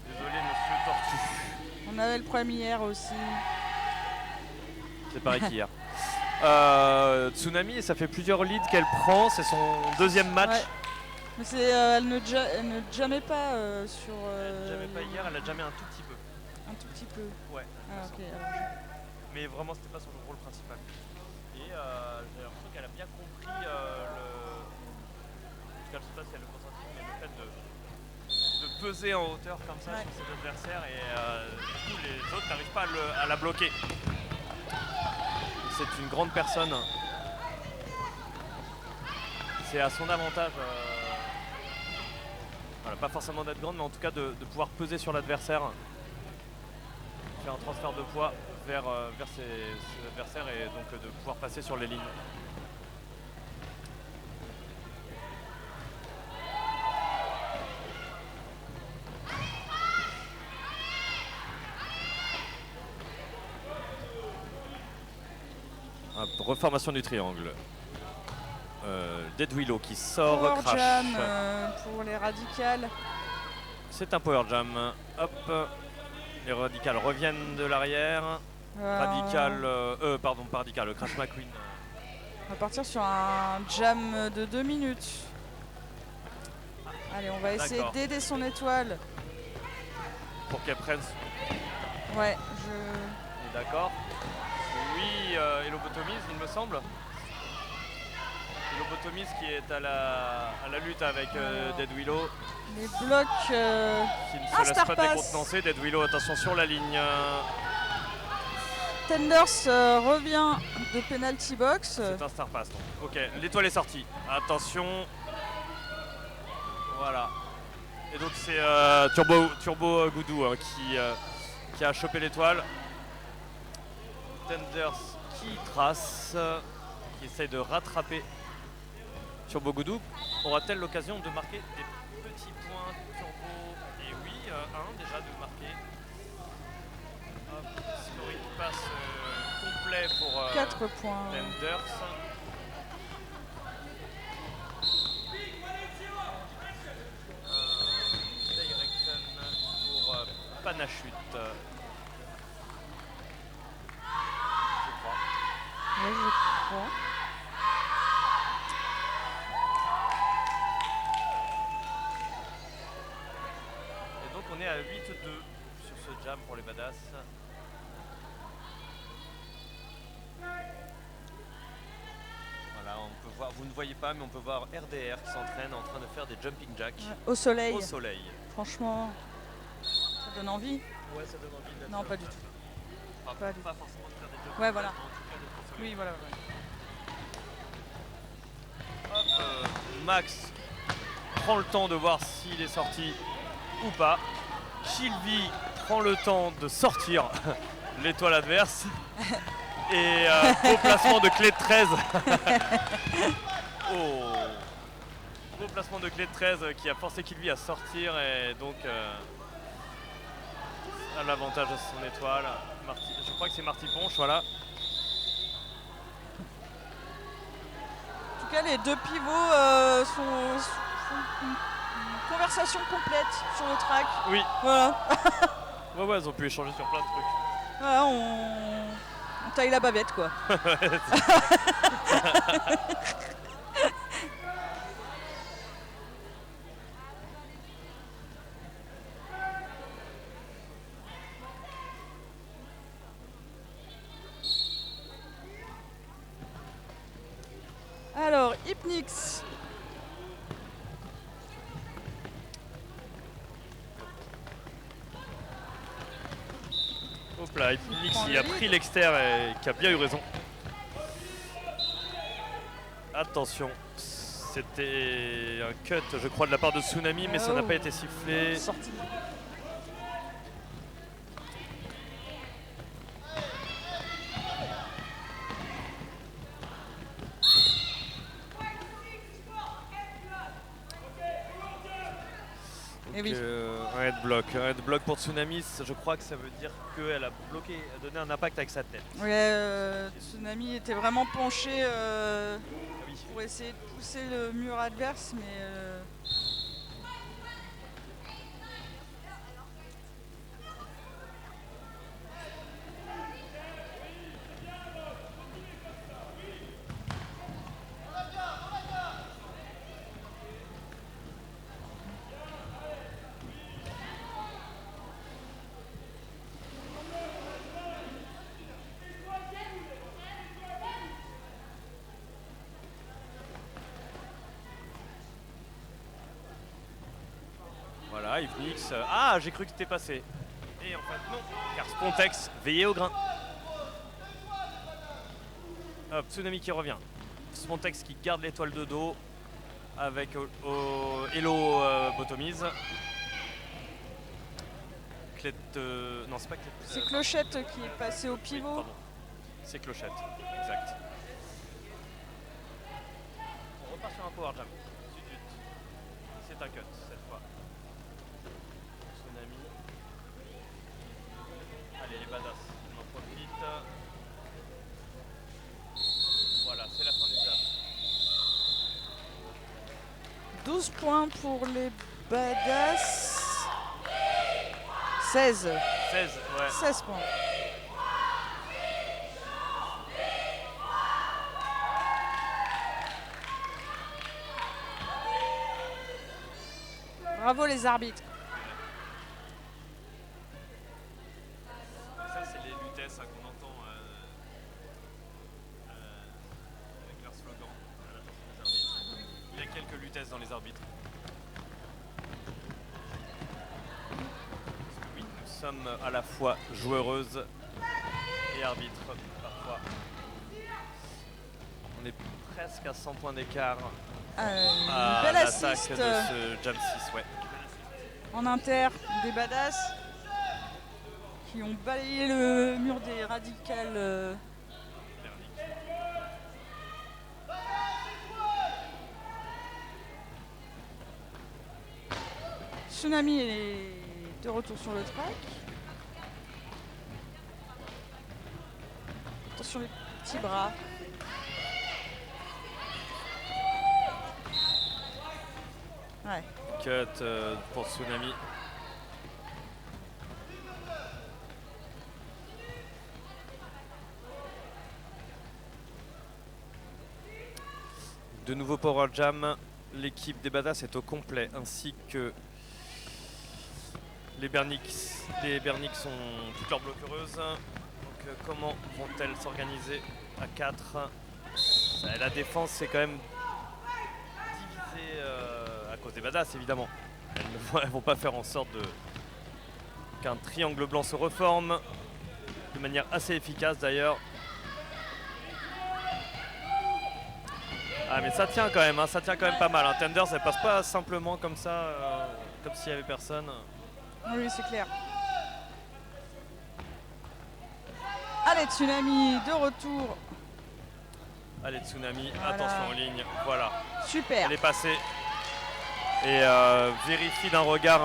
Désolé, monsieur Tortue. On avait le problème hier aussi. C'est pareil qu'hier. Tsunami, ça fait plusieurs leads qu'elle prend. C'est son deuxième match. Ouais. Mais elle ne jamais pas sur. Jamais pas hier, elle a jamais un tout petit peu. Un tout petit peu. Ouais. Ah, ok. Alors Mais vraiment, c'était pas son rôle principal. Et j'ai l'impression qu'elle a bien compris le. En tout cas, je sais pas si elle le consentit, mais le fait de peser en hauteur comme ça Ouais. sur ses adversaires et du coup, les autres n'arrivent pas à la bloquer. C'est une grande personne. C'est à son avantage. Voilà, pas forcément d'être grande, mais en tout cas de pouvoir peser sur l'adversaire. Faire un transfert de poids vers ses adversaires et donc de pouvoir passer sur les lignes. Reformation du triangle. Dead Willow qui sort, Power crash. jam pour les radicales. C'est un power jam. Hop. Les radicales reviennent de l'arrière. Radical, pardon, pas radical, le Crash McQueen. On va partir sur un jam de 2 minutes. Allez, on va essayer D'accord. d'aider son étoile. Pour qu'elle prenne. Ouais, On est d'accord. Oui, Elobotomise, il me semble. Elobotomise qui est à la lutte avec Dead Willow. les blocs. Qui ne se laisse Star pas Pass. décontenancer. Dead Willow, attention sur la ligne. Tenders revient de penalty box. C'est un star pass. Donc. Ok, l'étoile est sortie. Attention. Voilà. Et donc c'est Turbo Goudou qui a chopé l'étoile. Tenders qui trace, qui essaye de rattraper sur Bogoudou. Aura-t-elle l'occasion de marquer des petits points turbo? Et oui, un déjà de marquer. Scoring qui passe complet pour 4 points. Tenders. Direction pour Panachute. Je crois. Ouais, je crois. Et donc on est à 8-2 sur ce jam pour les badass. Voilà, on peut voir, vous ne voyez pas, mais on peut voir RDR qui s'entraîne en train de faire des jumping jacks Au soleil. au soleil. Franchement, ça donne envie. Ouais, ça donne envie d'être. Non, pas du tout. Enfin, Pas du pas forcément de faire des jumping Ouais, jacks, voilà. mais en tout cas d'être au soleil. Oui, voilà. Hop, Max prend le temps de voir s'il est sorti ou pas. Sylvie prend le temps de sortir l'étoile adverse. Et beau placement de clé de 13. Oh. Beau placement de clé de 13 qui a forcé Sylvie à sortir et donc à l'avantage de son étoile. Je crois que c'est Marty Ponche, voilà. En tout cas, les deux pivots font une conversation complète sur le track. Oui, Voilà. ouais, ils ont pu échanger sur plein de trucs. Voilà, on taille la bavette, quoi. Alors, Hypnix. Hop là, Hypnix il a pris l'extérieur et qui a bien eu raison. Attention, c'était un cut je crois de la part de Tsunami mais ça n'a pas été sifflé. Sortie. Donc, oui. un headblock pour Tsunami, je crois que ça veut dire qu'elle a bloqué, a donné un impact avec sa tête. Ouais, Tsunami était vraiment penché Oui. pour essayer de pousser le mur adverse, mais Voilà, Hypnix. Ah, j'ai cru que c'était passé. Et en fait, non. Car Spontex veillait au grain. Hop, Tsunami qui revient. Spontex qui garde l'étoile de dos. Avec Hello Bottomise. Clette. Non, c'est pas Clette. c'est Clochette qui est passé au Oui, pivot. pardon. C'est Clochette, exact. On repart sur un power jam. Zut. C'est un cut cette fois. Tsunami. Allez les badass, on en profite. Voilà, c'est la fin du jam. 12 points pour les badass. 16. 16, ouais. 16 points. Bravo les arbitres. Ça c'est les lutesses qu'on entend avec leur slogan à l'attention des arbitres. Il y a quelques lutesses dans les arbitres. Oui, nous sommes à la fois joueuses et arbitres parfois. On est presque à 100 points d'écart à Belle l'attaque assist de ce Jam 6. Ouais. en inter des badass qui ont balayé le mur des radicales Tsunami est de retour sur le track. Attention les petits bras. Ouais. Cut pour Tsunami. De nouveau Power Jam. L'équipe des Badass est au complet, ainsi que les Bernix. Les Bernix sont toutes leurs bloqueuses. Donc comment vont-elles s'organiser à 4? La défense c'est quand même divisée à cause des Badass évidemment. Elles ne vont pas faire en sorte qu'un triangle blanc se reforme de manière assez efficace d'ailleurs. Ah mais ça tient quand même, hein, ça tient quand même pas mal. Hein. Tenders elle passe pas simplement comme ça, comme s'il y avait personne. Oui, c'est clair. Allez, Tsunami de retour. Allez Tsunami, Voilà. attention en ligne, voilà. Super. Elle est passée. Et vérifie d'un regard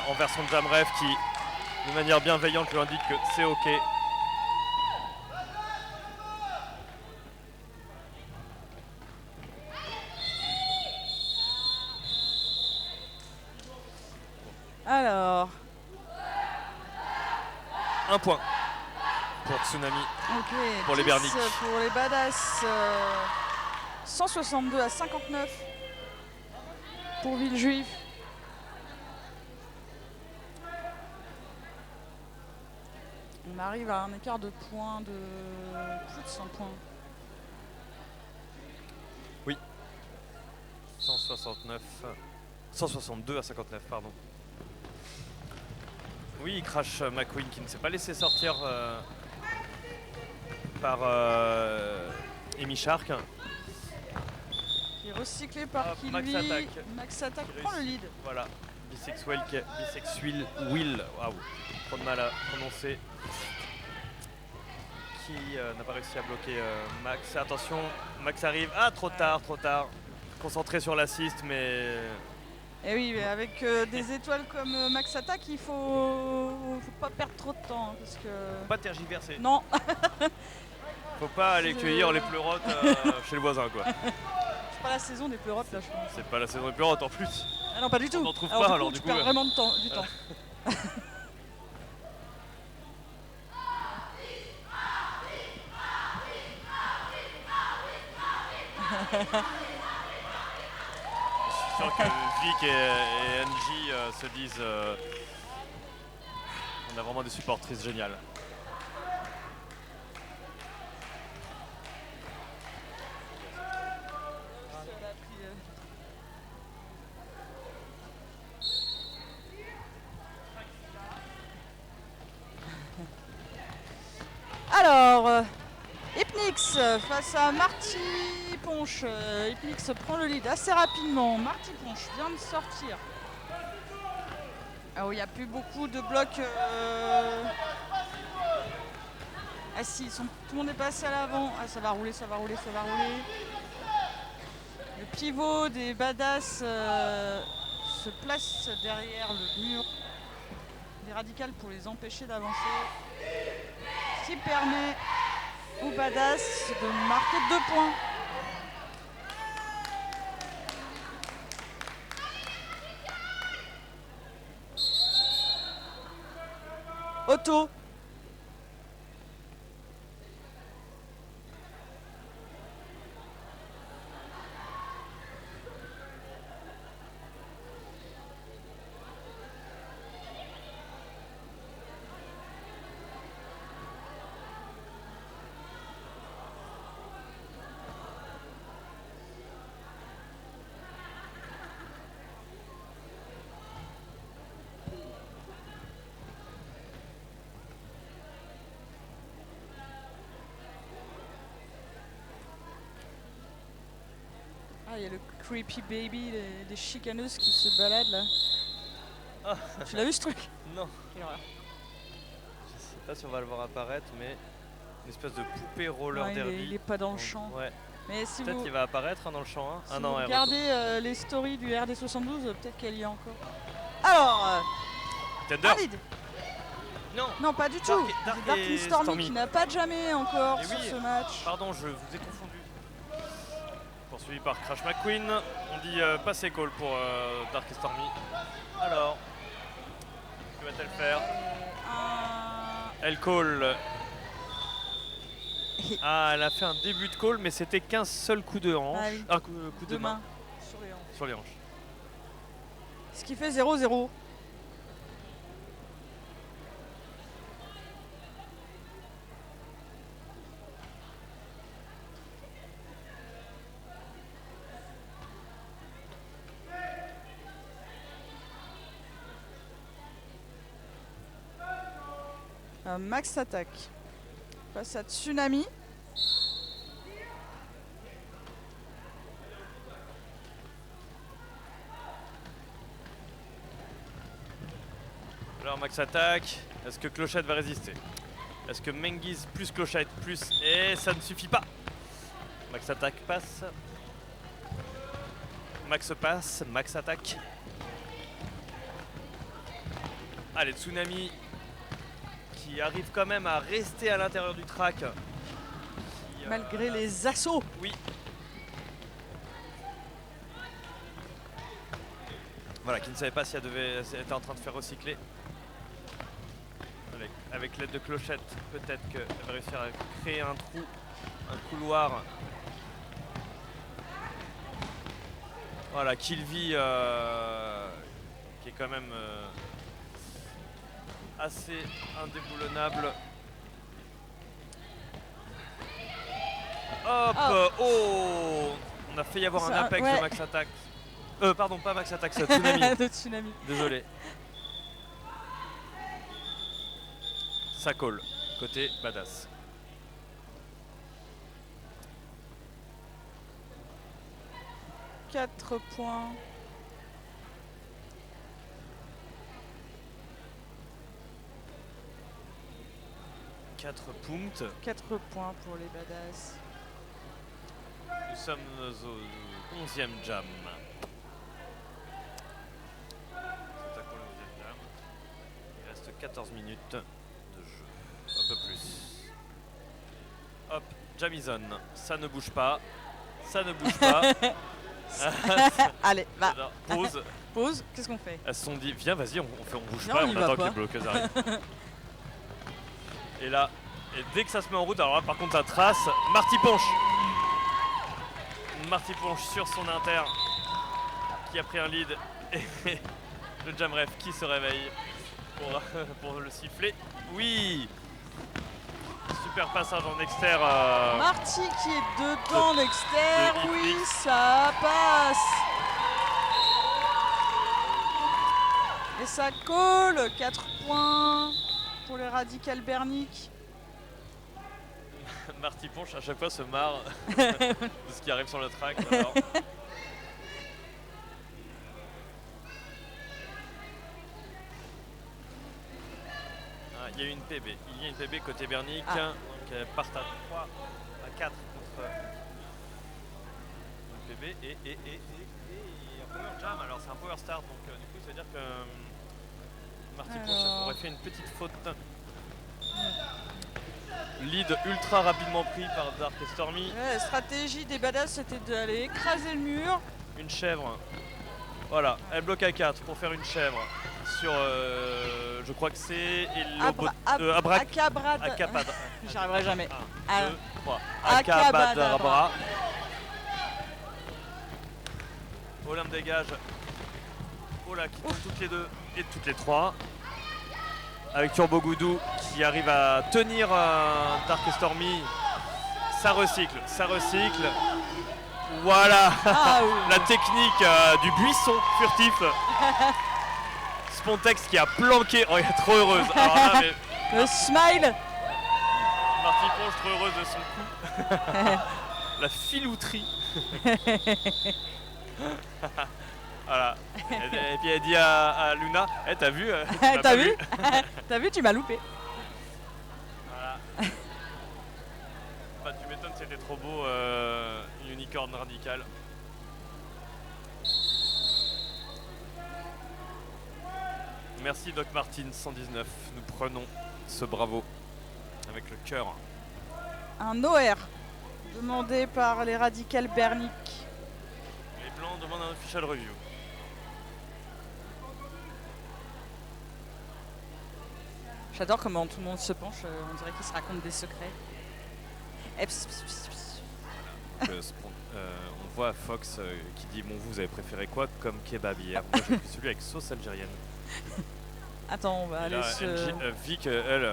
envers son Jamref qui, de manière bienveillante, lui indique que c'est ok. Alors, Un point pour Tsunami. ok. Pour les 10 Bernix. Pour les Badass. 162 à 59 pour Villejuif. On arrive à un écart de points de plus de 100 points. 162 à 59, pardon. Oui, il crash McQueen qui ne s'est pas laissé sortir par Amy Shark. Qui est recyclé par Hop, Kiwi. Max attaque. Max attaque Qui prend le réussit. lead. Voilà, Bisexual Will, waouh, trop de mal à prononcer. Qui n'a pas réussi à bloquer Max. Attention, Max arrive. Ah, trop tard, trop tard. Concentré sur l'assist, mais Et oui, mais avec des étoiles comme Max Attack, il faut pas perdre trop de temps. Hein, parce que... faut pas tergiverser. Non, Faut pas aller cueillir les pleurotes chez le voisin, quoi. c'est pas la saison des pleurotes là, je pense. C'est pas la saison des pleurotes en plus. Ah non, pas du tout. On n'en trouve alors, pas, du alors, coup, du tu coup, perds vraiment du temps. Je suis sûr que Vic et Angie se disent on a vraiment des supportrices géniales. Alors, Hypnix face à Marty Ponche. Hypnix prend le lead assez rapidement. Marty Ponche vient de sortir. Ah oui, il n'y a plus beaucoup de blocs. Ah si, tout le monde est passé à l'avant. Ah, ça va rouler, ça va rouler, ça va rouler. Le pivot des Badass se place derrière le mur des radicales pour les empêcher d'avancer. Ce qui permet aux Badass de marquer 2 points. Otto. Ah, il y a le creepy baby des chicaneuses qui se baladent là. Ah. Tu l'as vu ce truc? Non, Quelle horreur. je sais pas si on va le voir apparaître, mais une espèce de poupée roller Ouais, derby. il est pas dans le champ. Ouais. Mais si Peut-être vous, qu'il va apparaître hein, dans le champ. Hein. si Ah vous non, elle regardez les stories du RD72, peut-être qu'elle y est encore. Alors, Tender. un lead. Non. Non, pas du tout. Dark Dark et Stormy Stormy. qui n'a pas de jamais encore Eh sur oui. ce match. Pardon, je vous ai confondu. Poursuivi par Crash McQueen. On dit pass et call pour Dark et Stormy. Alors, que va-t-elle faire? Elle call. Ah, elle a fait un début de call, mais c'était qu'un seul coup de hanche. Ah oui. Un coup de main sur les hanches. sur les hanches. Ce qui fait 0-0. Max attaque face à Tsunami. Alors Max attaque. Est-ce que Clochette va résister? Est-ce que Mengiz plus Clochette plus... Et ça ne suffit pas. Max attaque passe. Max passe, Max attaque. Allez, Tsunami qui arrive quand même à rester à l'intérieur du track. Qui, Malgré les assauts. Oui. Voilà, qui ne savait pas si elle était en train de faire recycler. Avec l'aide de Clochette, peut-être qu'elle va réussir à créer un trou, un couloir. Voilà, Killvi qui est quand même assez indéboulonnable. Hop, oh, on a failli avoir un apex ouais. de Max Attack. Pardon, pas Max Attack, c'est Tsunami. De Tsunami. Désolé. Ça colle, côté badass. Quatre points. Quatre points. 4 points pour les badass. Nous sommes au 11e jam. C'est à quoi le 11e jam? Il reste 14 minutes de jeu. Un peu plus. Hop, Jamison. Ça ne bouge pas. Ça ne bouge pas. Allez, va. Alors, pause. Pause. Qu'est-ce qu'on fait? Elles se sont dit, viens, vas-y, on bouge Non, pas, on y on va attend que pas. les bloqueuses arrivent. Et là, dès que ça se met en route, alors là, par contre, ça trace. Marty Ponche. Marty Ponche sur son inter qui a pris un lead. Et le jam ref qui se réveille pour le siffler. Oui! Super passage en exter. Marty qui est dedans, l'extérieur. de Oui, X. ça passe. Et ça colle. 4 points pour les radicales berniques. Marty Ponche à chaque fois se marre de ce qui arrive sur le track. Alors. Ah, il y a eu une PB. Il y a une PB côté Bernic. Ah. Donc elle part à 3 à 4 contre une PB et un power jam. Alors c'est un power start. Donc du coup ça veut dire que Marty Ponche aurait fait une petite faute. Lead ultra rapidement pris par Dark et Stormy. Ouais, la stratégie des badass, c'était d'aller écraser le mur. Une chèvre. Voilà, elle bloque à 4 pour faire une chèvre sur, je crois que c'est Acabadra. J'y arriverai jamais. 1, 2, 3. Acabadabra. Acabadabra. Olympe dégage. Ola qui tombe toutes les deux et toutes les trois. Avec Turbo Goudou qui arrive à tenir Dark et Stormy. Ça recycle, ça recycle. Voilà. Ah, oui. La technique du buisson furtif. Spontex qui a planqué. Oh, elle est trop heureuse. Alors là, mais Le smile. Marty Ponche trop heureuse de son coup. La filouterie. Voilà. Et puis elle dit à Luna, hey, t'as vu T'as vu? T'as vu, tu m'as loupé. Voilà. Bah, tu m'étonnes, c'était trop beau, une unicorne radicale. Merci Doc Martin 119. Nous prenons ce bravo avec le cœur. Un OR demandé par les radicals Bernic. Les blancs demandent un official review. J'adore comment tout le monde se penche, on dirait qu'ils se racontent des secrets. Eh, pss, pss, pss, pss. On voit Fox qui dit bon, vous avez préféré quoi comme kebab hier? Moi j'ai pris celui avec sauce algérienne. Attends, on va Et aller là, se... Vic, elle,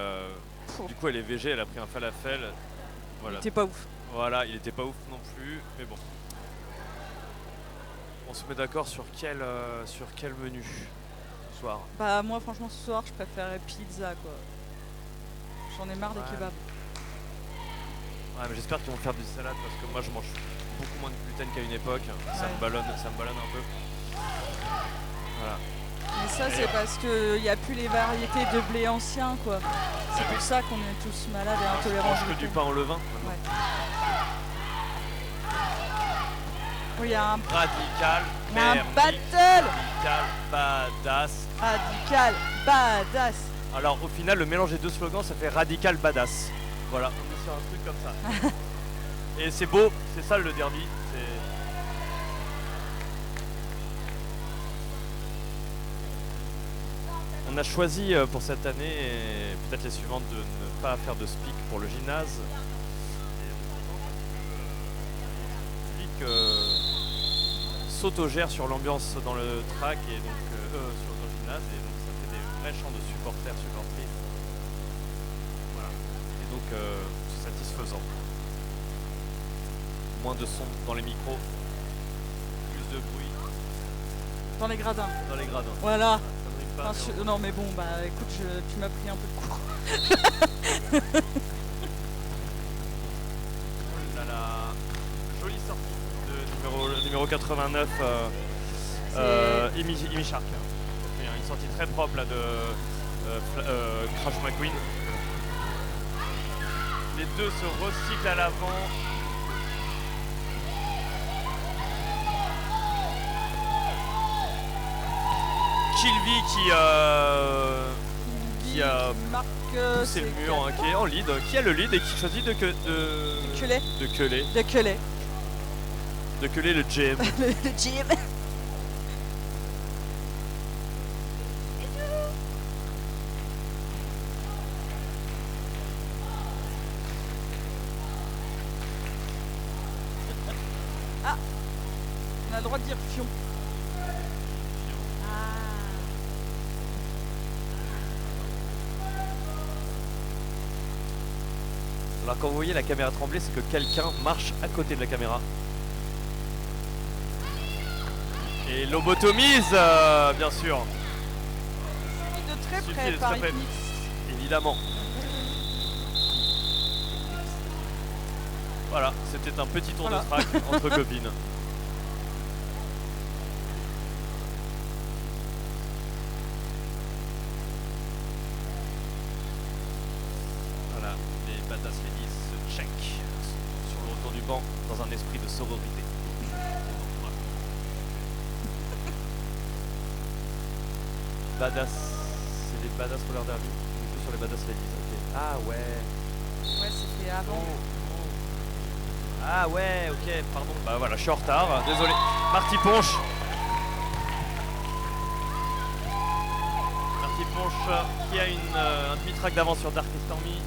du coup elle est végé, elle a pris un falafel. Voilà. T'es pas ouf. Voilà, il était pas ouf non plus, mais bon. On se met d'accord sur quel menu ce soir. Bah moi franchement ce soir je préférerais pizza quoi. J'en ai marre des Ouais. kebabs. Ouais, mais j'espère qu'ils vont faire du salade parce que moi je mange beaucoup moins de gluten qu'à une époque. Ça Ouais. me ballonne un peu. Voilà. Mais ça c'est parce qu'il n'y a plus les variétés de blé anciens quoi. C'est pour ça qu'on est tous malades et Je intolérants. mange au que du gluten. pain au levain. Ouais. Oui, il y a un Radical, Bernic, battle radical, badass. radical badass. Alors au final, le mélange des deux slogans, ça fait radical badass. Voilà, on est sur un truc comme ça. Et c'est beau, c'est ça le derby. On a choisi pour cette année et peut-être les suivantes de ne pas faire de speak pour le gymnase. Le public s'autogère sur l'ambiance dans le track et donc sur le gymnase et donc ça fait des vrais chants de supporters, supportrices. Voilà. Et donc c'est satisfaisant. Moins de son dans les micros, plus de bruit Dans les gradins. dans les gradins. Voilà. Ça ne brille pas, Enfin, mais non mais bon bah écoute tu m'as pris un peu de cours. Oh là là, jolie sortie de numéro 89, Imi Shark. Il y a une sortie très propre là de Crash McQueen. Les deux se recyclent à l'avant. Kilby qui a marque poussé le mur, hein, qui est en lead, qui a le lead et qui choisit de Keulé. Keulé. De Keulé. De Keulé le GM. Le gym. Ah, on a le droit de dire fion. Alors quand vous voyez la caméra trembler, c'est que quelqu'un marche à côté de la caméra. Et lobotomise, bien sûr, Suivi de très Suivi près de par très près. Ipnix. évidemment. Voilà, c'était un petit tour Voilà. de track entre copines. Voilà, les badass ladies se check sur le retour du banc dans un esprit de sororité. Badass, c'est les badass roller derby. On joue sur les badass ladies, ok. Ah ouais. Ouais, c'était avant. Ah ouais, ok, pardon. Bah voilà, je suis en retard, désolé. Marty Ponche. Marty Ponche qui a un demi-track d'avance sur Dark et Stormy.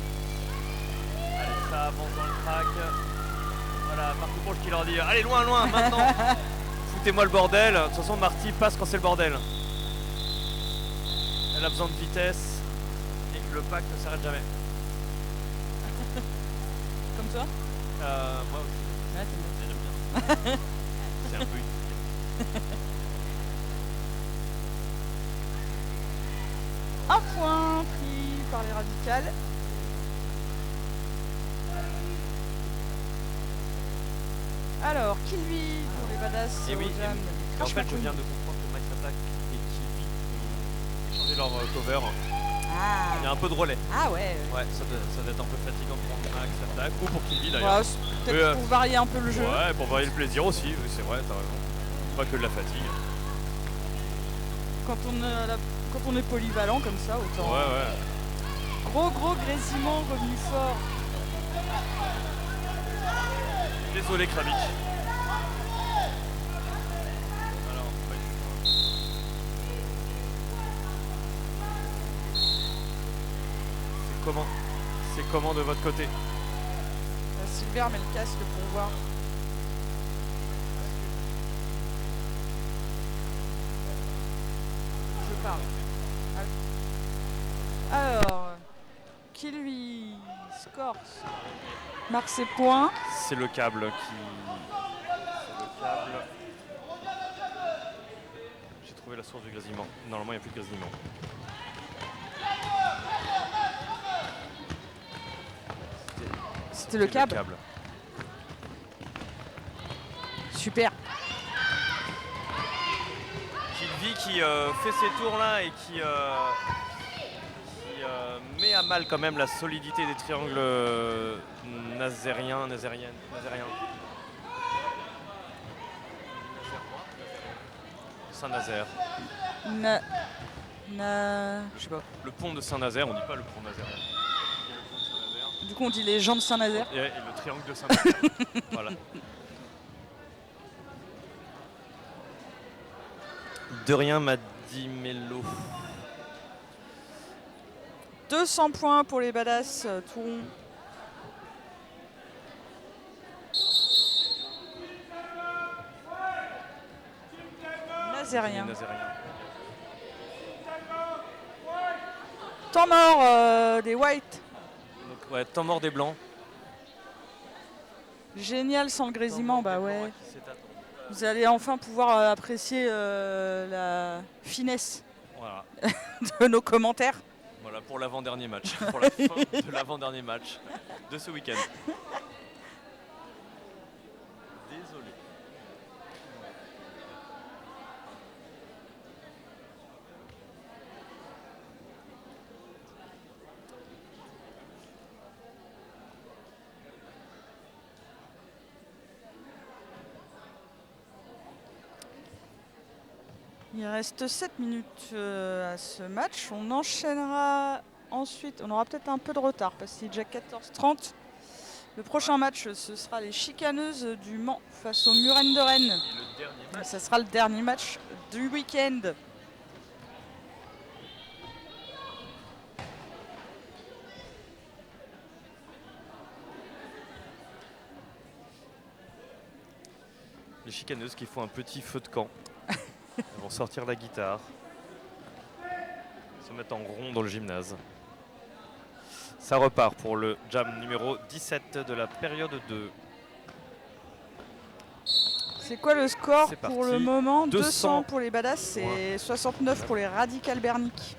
Allez, ça avance dans le track. Voilà, Marty Ponche qui leur dit allez, loin, loin, maintenant. Foutez-moi le bordel. De toute façon, Marty passe quand c'est le bordel. Elle a besoin de vitesse et que le pack ne s'arrête jamais. Comme toi. Moi aussi. Ouais, t'es J'aime bien. C'est un peu une... Un point pris par les radicales. Alors, qui lui pour les badass Et oui, au jam, en Crash fait, je McQueen. viens de comprendre que Max Attack et Kilby ont échangé leur cover. Ah. Il y a un peu de relais. Ah ouais. Ouais, ça doit être un peu fatigant pour Max Attack ou pour Kilby Voilà, d'ailleurs. c'est peut-être pour varier un peu le jeu. Ouais, pour varier le plaisir aussi, oui, c'est vrai, t'as raison. Pas que de la fatigue. Quand on est polyvalent comme ça, autant. Ouais. Gros grésillement revenu fort. Désolé Kravitch. Alors, c'est comment de votre côté? Silver met le casque pour voir. Je parle. Alors, qui lui score, marque ses points. C'est le câble qui... C'est le câble. J'ai trouvé la source du grésillement. Normalement, il n'y a plus de grésillement. C'était le câble. Super. Kilvi qui fait ses tours là et qui met à mal quand même la solidité des triangles nazériens. Saint-Nazaire. Je sais pas. Le pont de Saint-Nazaire, on dit pas le pont nazérien. Du coup, on dit les gens de Saint-Nazaire. Et le triangle de Saint-Nazaire. Voilà. De rien m'a dit Mello. 200 points pour les badass Touron. Nazérien. Temps mort des whites. Donc, ouais, temps mort des blancs. Génial sans le grésillement, bah ouais. Vous allez enfin pouvoir apprécier la finesse Voilà. de nos commentaires. Voilà pour l'avant-dernier match. Pour la fin de l'avant-dernier match de ce week-end. Désolé. Il reste 7 minutes à ce match. On enchaînera ensuite. On aura peut-être un peu de retard parce qu'il est déjà 14h30. Le prochain match, ce sera les Chicaneuses du Mans face aux Murennes de Rennes. Ça sera le dernier match du week-end. Les Chicaneuses qui font un petit feu de camp. Elles vont sortir la guitare. Se mettre en rond dans le gymnase. Ça repart pour le jam numéro 17 de la période 2. C'est quoi le score C'est pour parti. le moment? 200 200 pour les badass et 69 pour les Radical Bernic.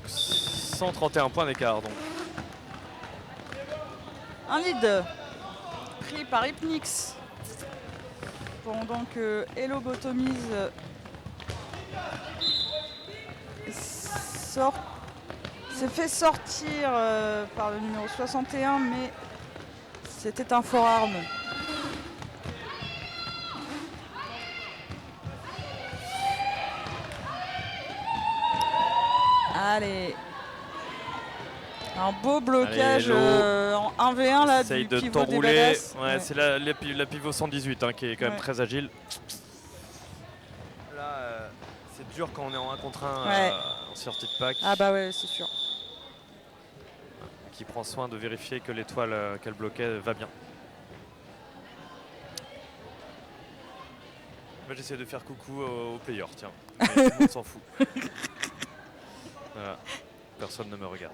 131 points d'écart donc. Un lead pris par Hypnix. Pendant que Hello Botomise s'est fait sortir par le numéro 61, mais c'était un fort arme. Allez. Un beau blocage en 1v1 là Essaye du de pivot des t'enrouler. badass. Ouais, c'est la pivot 118 hein, qui est quand même Ouais. très agile. Là, c'est dur quand on est en 1 contre 1 Ouais. en sortie de pack. Ah bah ouais, c'est sûr. Qui prend soin de vérifier que l'étoile qu'elle bloquait va bien. Moi j'essaie de faire coucou aux players, tiens. Mais tout le monde s'en fout. Voilà. Personne ne me regarde.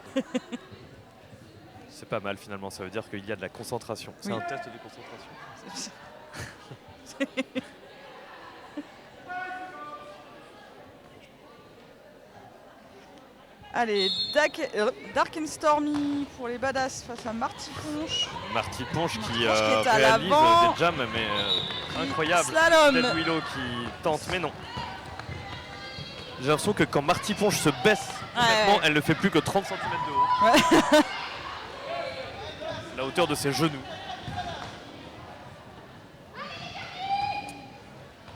C'est pas mal finalement, ça veut dire qu'il y a de la concentration. C'est Oui. un test de concentration. Allez, Dark and Stormy pour les badass face à Marty Ponche. Marty Ponche qui qui est à réalise l'avant. des jams mais incroyables. Slalom. Ted Willow qui tente mais non. J'ai l'impression que quand Marty Ponche se baisse, honnêtement, elle ne fait plus que 30 cm de haut. Ouais. La hauteur de ses genoux.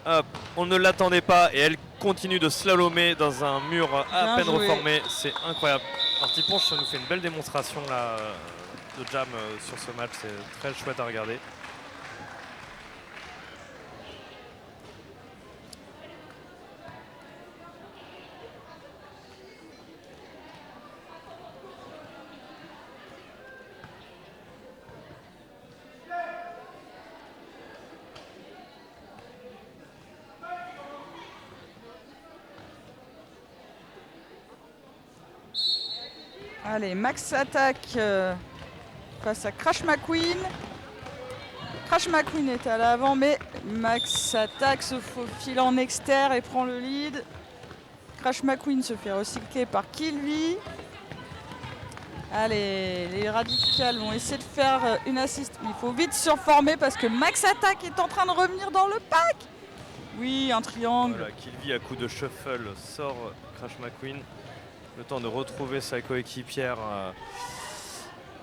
Hop, on ne l'attendait pas et elle continue de slalomer dans un mur à Bien peine joué. reformé. C'est incroyable. Marty Ponche nous fait une belle démonstration là, de jam sur ce match. C'est très chouette à regarder. Allez, Max attaque face à Crash McQueen. Crash McQueen est à l'avant, mais Max attaque, se faufile en externe et prend le lead. Crash McQueen se fait recycler par Kilby. Allez, les radicales vont essayer de faire une assist. Il faut vite se reformer parce que Max attaque est en train de revenir dans le pack. Oui, un triangle. Voilà, Kilby à coup de shuffle sort Crash McQueen. Le temps de retrouver sa coéquipière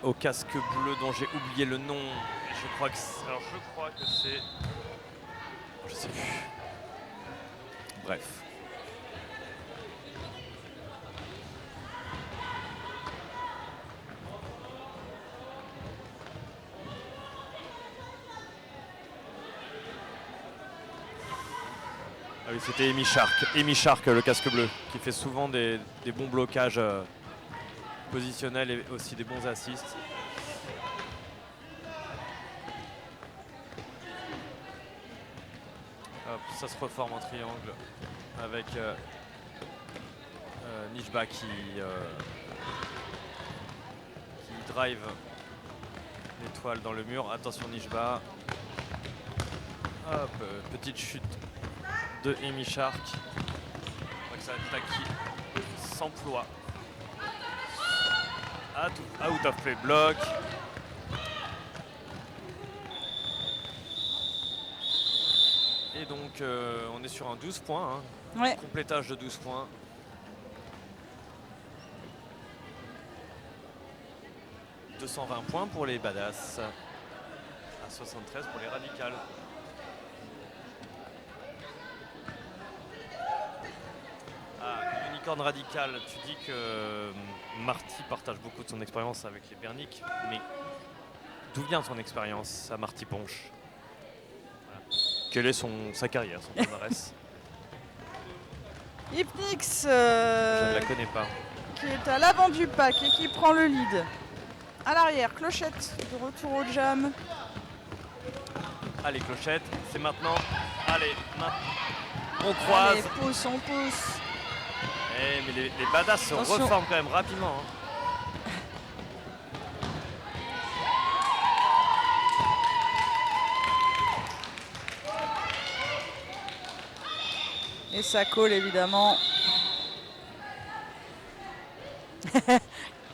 au casque bleu dont j'ai oublié le nom. Je crois que c'est. Je sais plus. Bref. Ah oui, c'était Amy Shark. Amy Shark, le casque bleu, qui fait souvent des bons blocages positionnels et aussi des bons assists. Hop, ça se reforme en triangle avec Nishba qui drive l'étoile dans le mur. Attention Nishba. Hop, petite chute de Amy Shark. Je crois que ça attaque qui s'emploie. Out of play block. Et donc on est sur un 12 points. Ouais. Complétage de 12 points. « 220 points pour les badass. À 73 pour les radicales. Unicorn radical, tu dis que Marty partage beaucoup de son expérience avec les Bernic, mais d'où vient son expérience à Marty Ponche? Voilà. Quelle est sa carrière, son palmarès? Hypnix Je ne la connais pas. qui est à l'avant du pack et qui prend le lead. À l'arrière, Clochette de retour au jam. Allez, Clochette, c'est maintenant. Allez, on croise. Allez, pousse, on pousse. Mais les badass se Attention. reforment quand même rapidement. Et ça colle évidemment.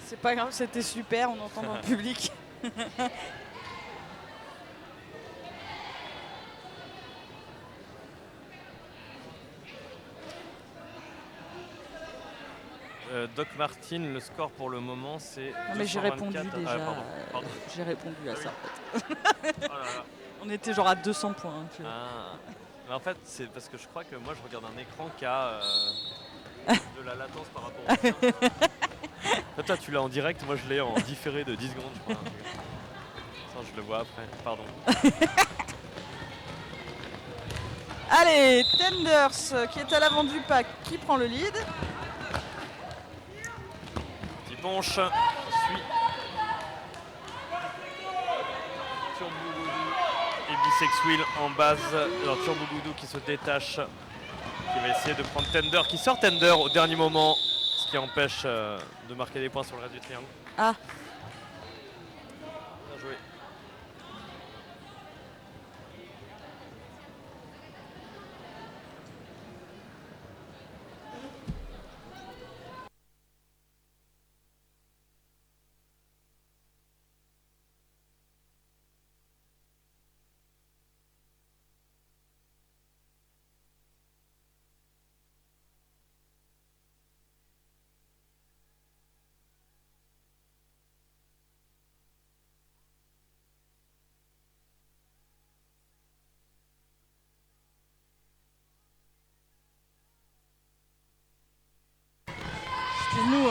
C'est pas grave, c'était super, on entend dans le public. Doc Martin, le score pour le moment c'est. Non mais j'ai 224. répondu déjà. Pardon. J'ai répondu à ça. Oh là là. On était genre à 200 points. Hein, tu vois. Mais en fait, c'est parce que je crois que moi je regarde un écran qui a de la latence par rapport au tien. Toi, tu l'as en direct, moi je l'ai en différé de 10 secondes, je crois. Ça, je le vois après, pardon. Allez, Tenders qui est à l'avant du pack, qui prend le lead. Petit Ponche suit. Turbougoudou et Bisex Wheel en base. Alors Turbougoudou qui se détache, qui va essayer de prendre Tender, qui sort Tender au dernier moment, ce qui empêche de marquer des points sur le reste du triangle. Ah, Bien joué.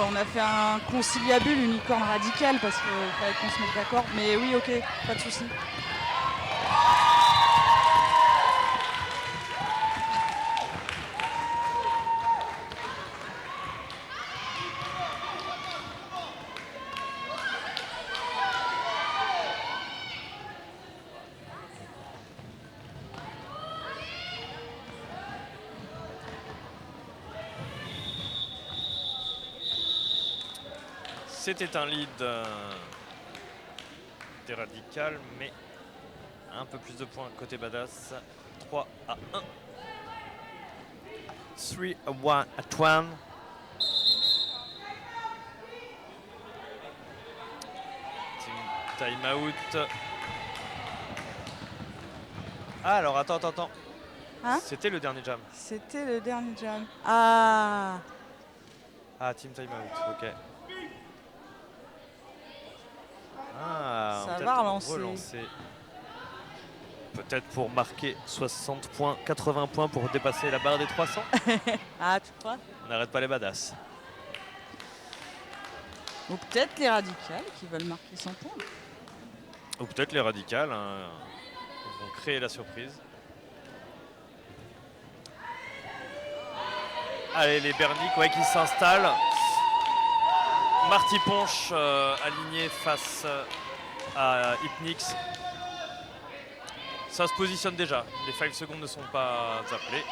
on a fait un conciliabule unicorn radical parce qu'il fallait qu'on se mette d'accord. Mais oui, ok, pas de souci. C'était un lead des radicales, mais un peu plus de points côté Badass. 3-1. 3-1 à Twan. Time out. Ah, alors attends. Hein? C'était le dernier jam. C'était le dernier jam. Ah, Team time out, ok. Ça peut-être va relancer. Peut-être pour marquer 60 points, 80 points pour dépasser la barre des 300. ah, tu crois? On n'arrête pas les badass. Ou peut-être les radicales qui veulent marquer 100 points. Ou peut-être les radicales vont créer la surprise. Allez, les Bernic qui s'installent. Marty Ponch aligné face à Hypnix. Ça se positionne déjà. Les 5 secondes ne sont pas appelées.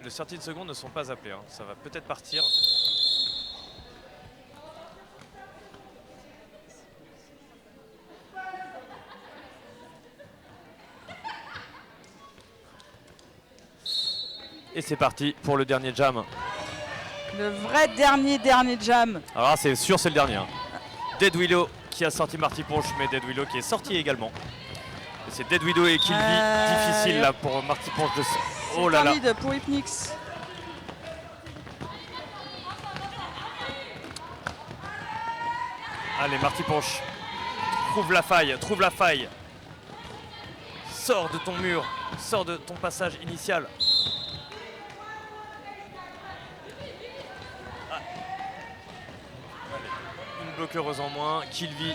Les 30 secondes ne sont pas appelées. Ça va peut-être partir. Et c'est parti pour le dernier jam. Le vrai dernier jam. Alors là, c'est sûr, c'est le dernier. Dead Willow qui a sorti Marty Ponch, mais Dead Willow qui est sorti également. Et c'est Dead Willow et Kilby. Difficile là pour Marty Ponch de... Oh là là. C'est pour Hypnix. Allez, Marty Ponch. Trouve la faille. Sors de ton mur. Sors de ton passage initial. Bloqueuse en moins, Kilby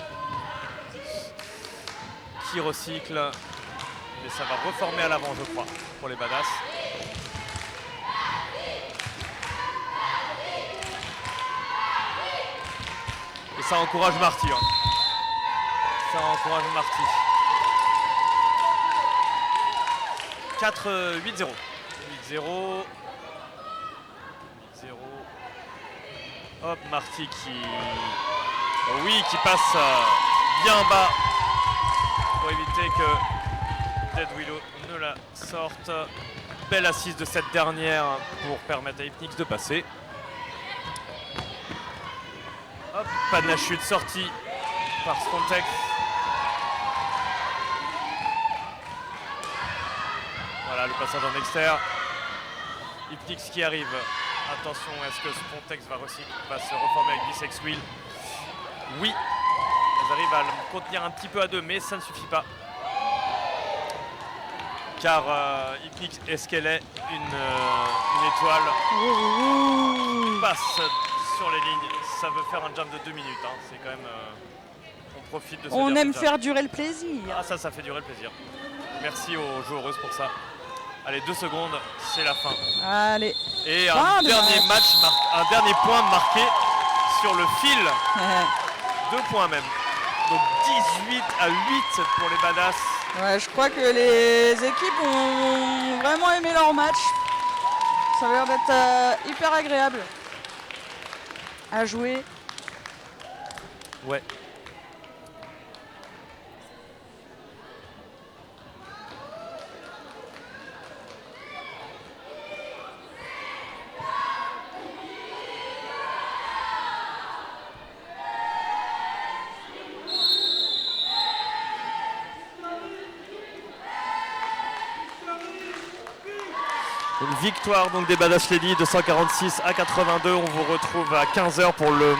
qui recycle, mais ça va reformer à l'avant je crois pour les badass. Et ça encourage Marty. Ça encourage Marty. 4-8-0. 8-0. Hop, Marty qui passe bien bas pour éviter que Dead Willow ne la sorte. Belle assise de cette dernière pour permettre à Hypnix de passer. Hop, pas de la chute sortie par Spontex. Voilà le passage en externe. Hypnix qui arrive. Attention, est-ce que Spontex va se reformer avec Bisex Wheel? Oui, elles arrivent à le contenir un petit peu à deux, mais ça ne suffit pas. Car Hypnix, est-ce qu'elle est une étoile? Passe sur les lignes, ça veut faire un jump de 2 minutes. C'est quand même... on profite de ce On aime jump. faire durer le plaisir. Ah ça fait durer le plaisir. Merci aux joueuses pour ça. Allez, 2 secondes, c'est la fin. Allez. Et un dernier point marqué sur le fil. 2 points même. Donc 18-8 pour les badass. Ouais, je crois que les équipes ont vraiment aimé leur match. Ça a l'air d'être hyper agréable à jouer. Ouais. Une victoire donc des Badass Lady de 146 à 82. On vous retrouve à 15 h pour le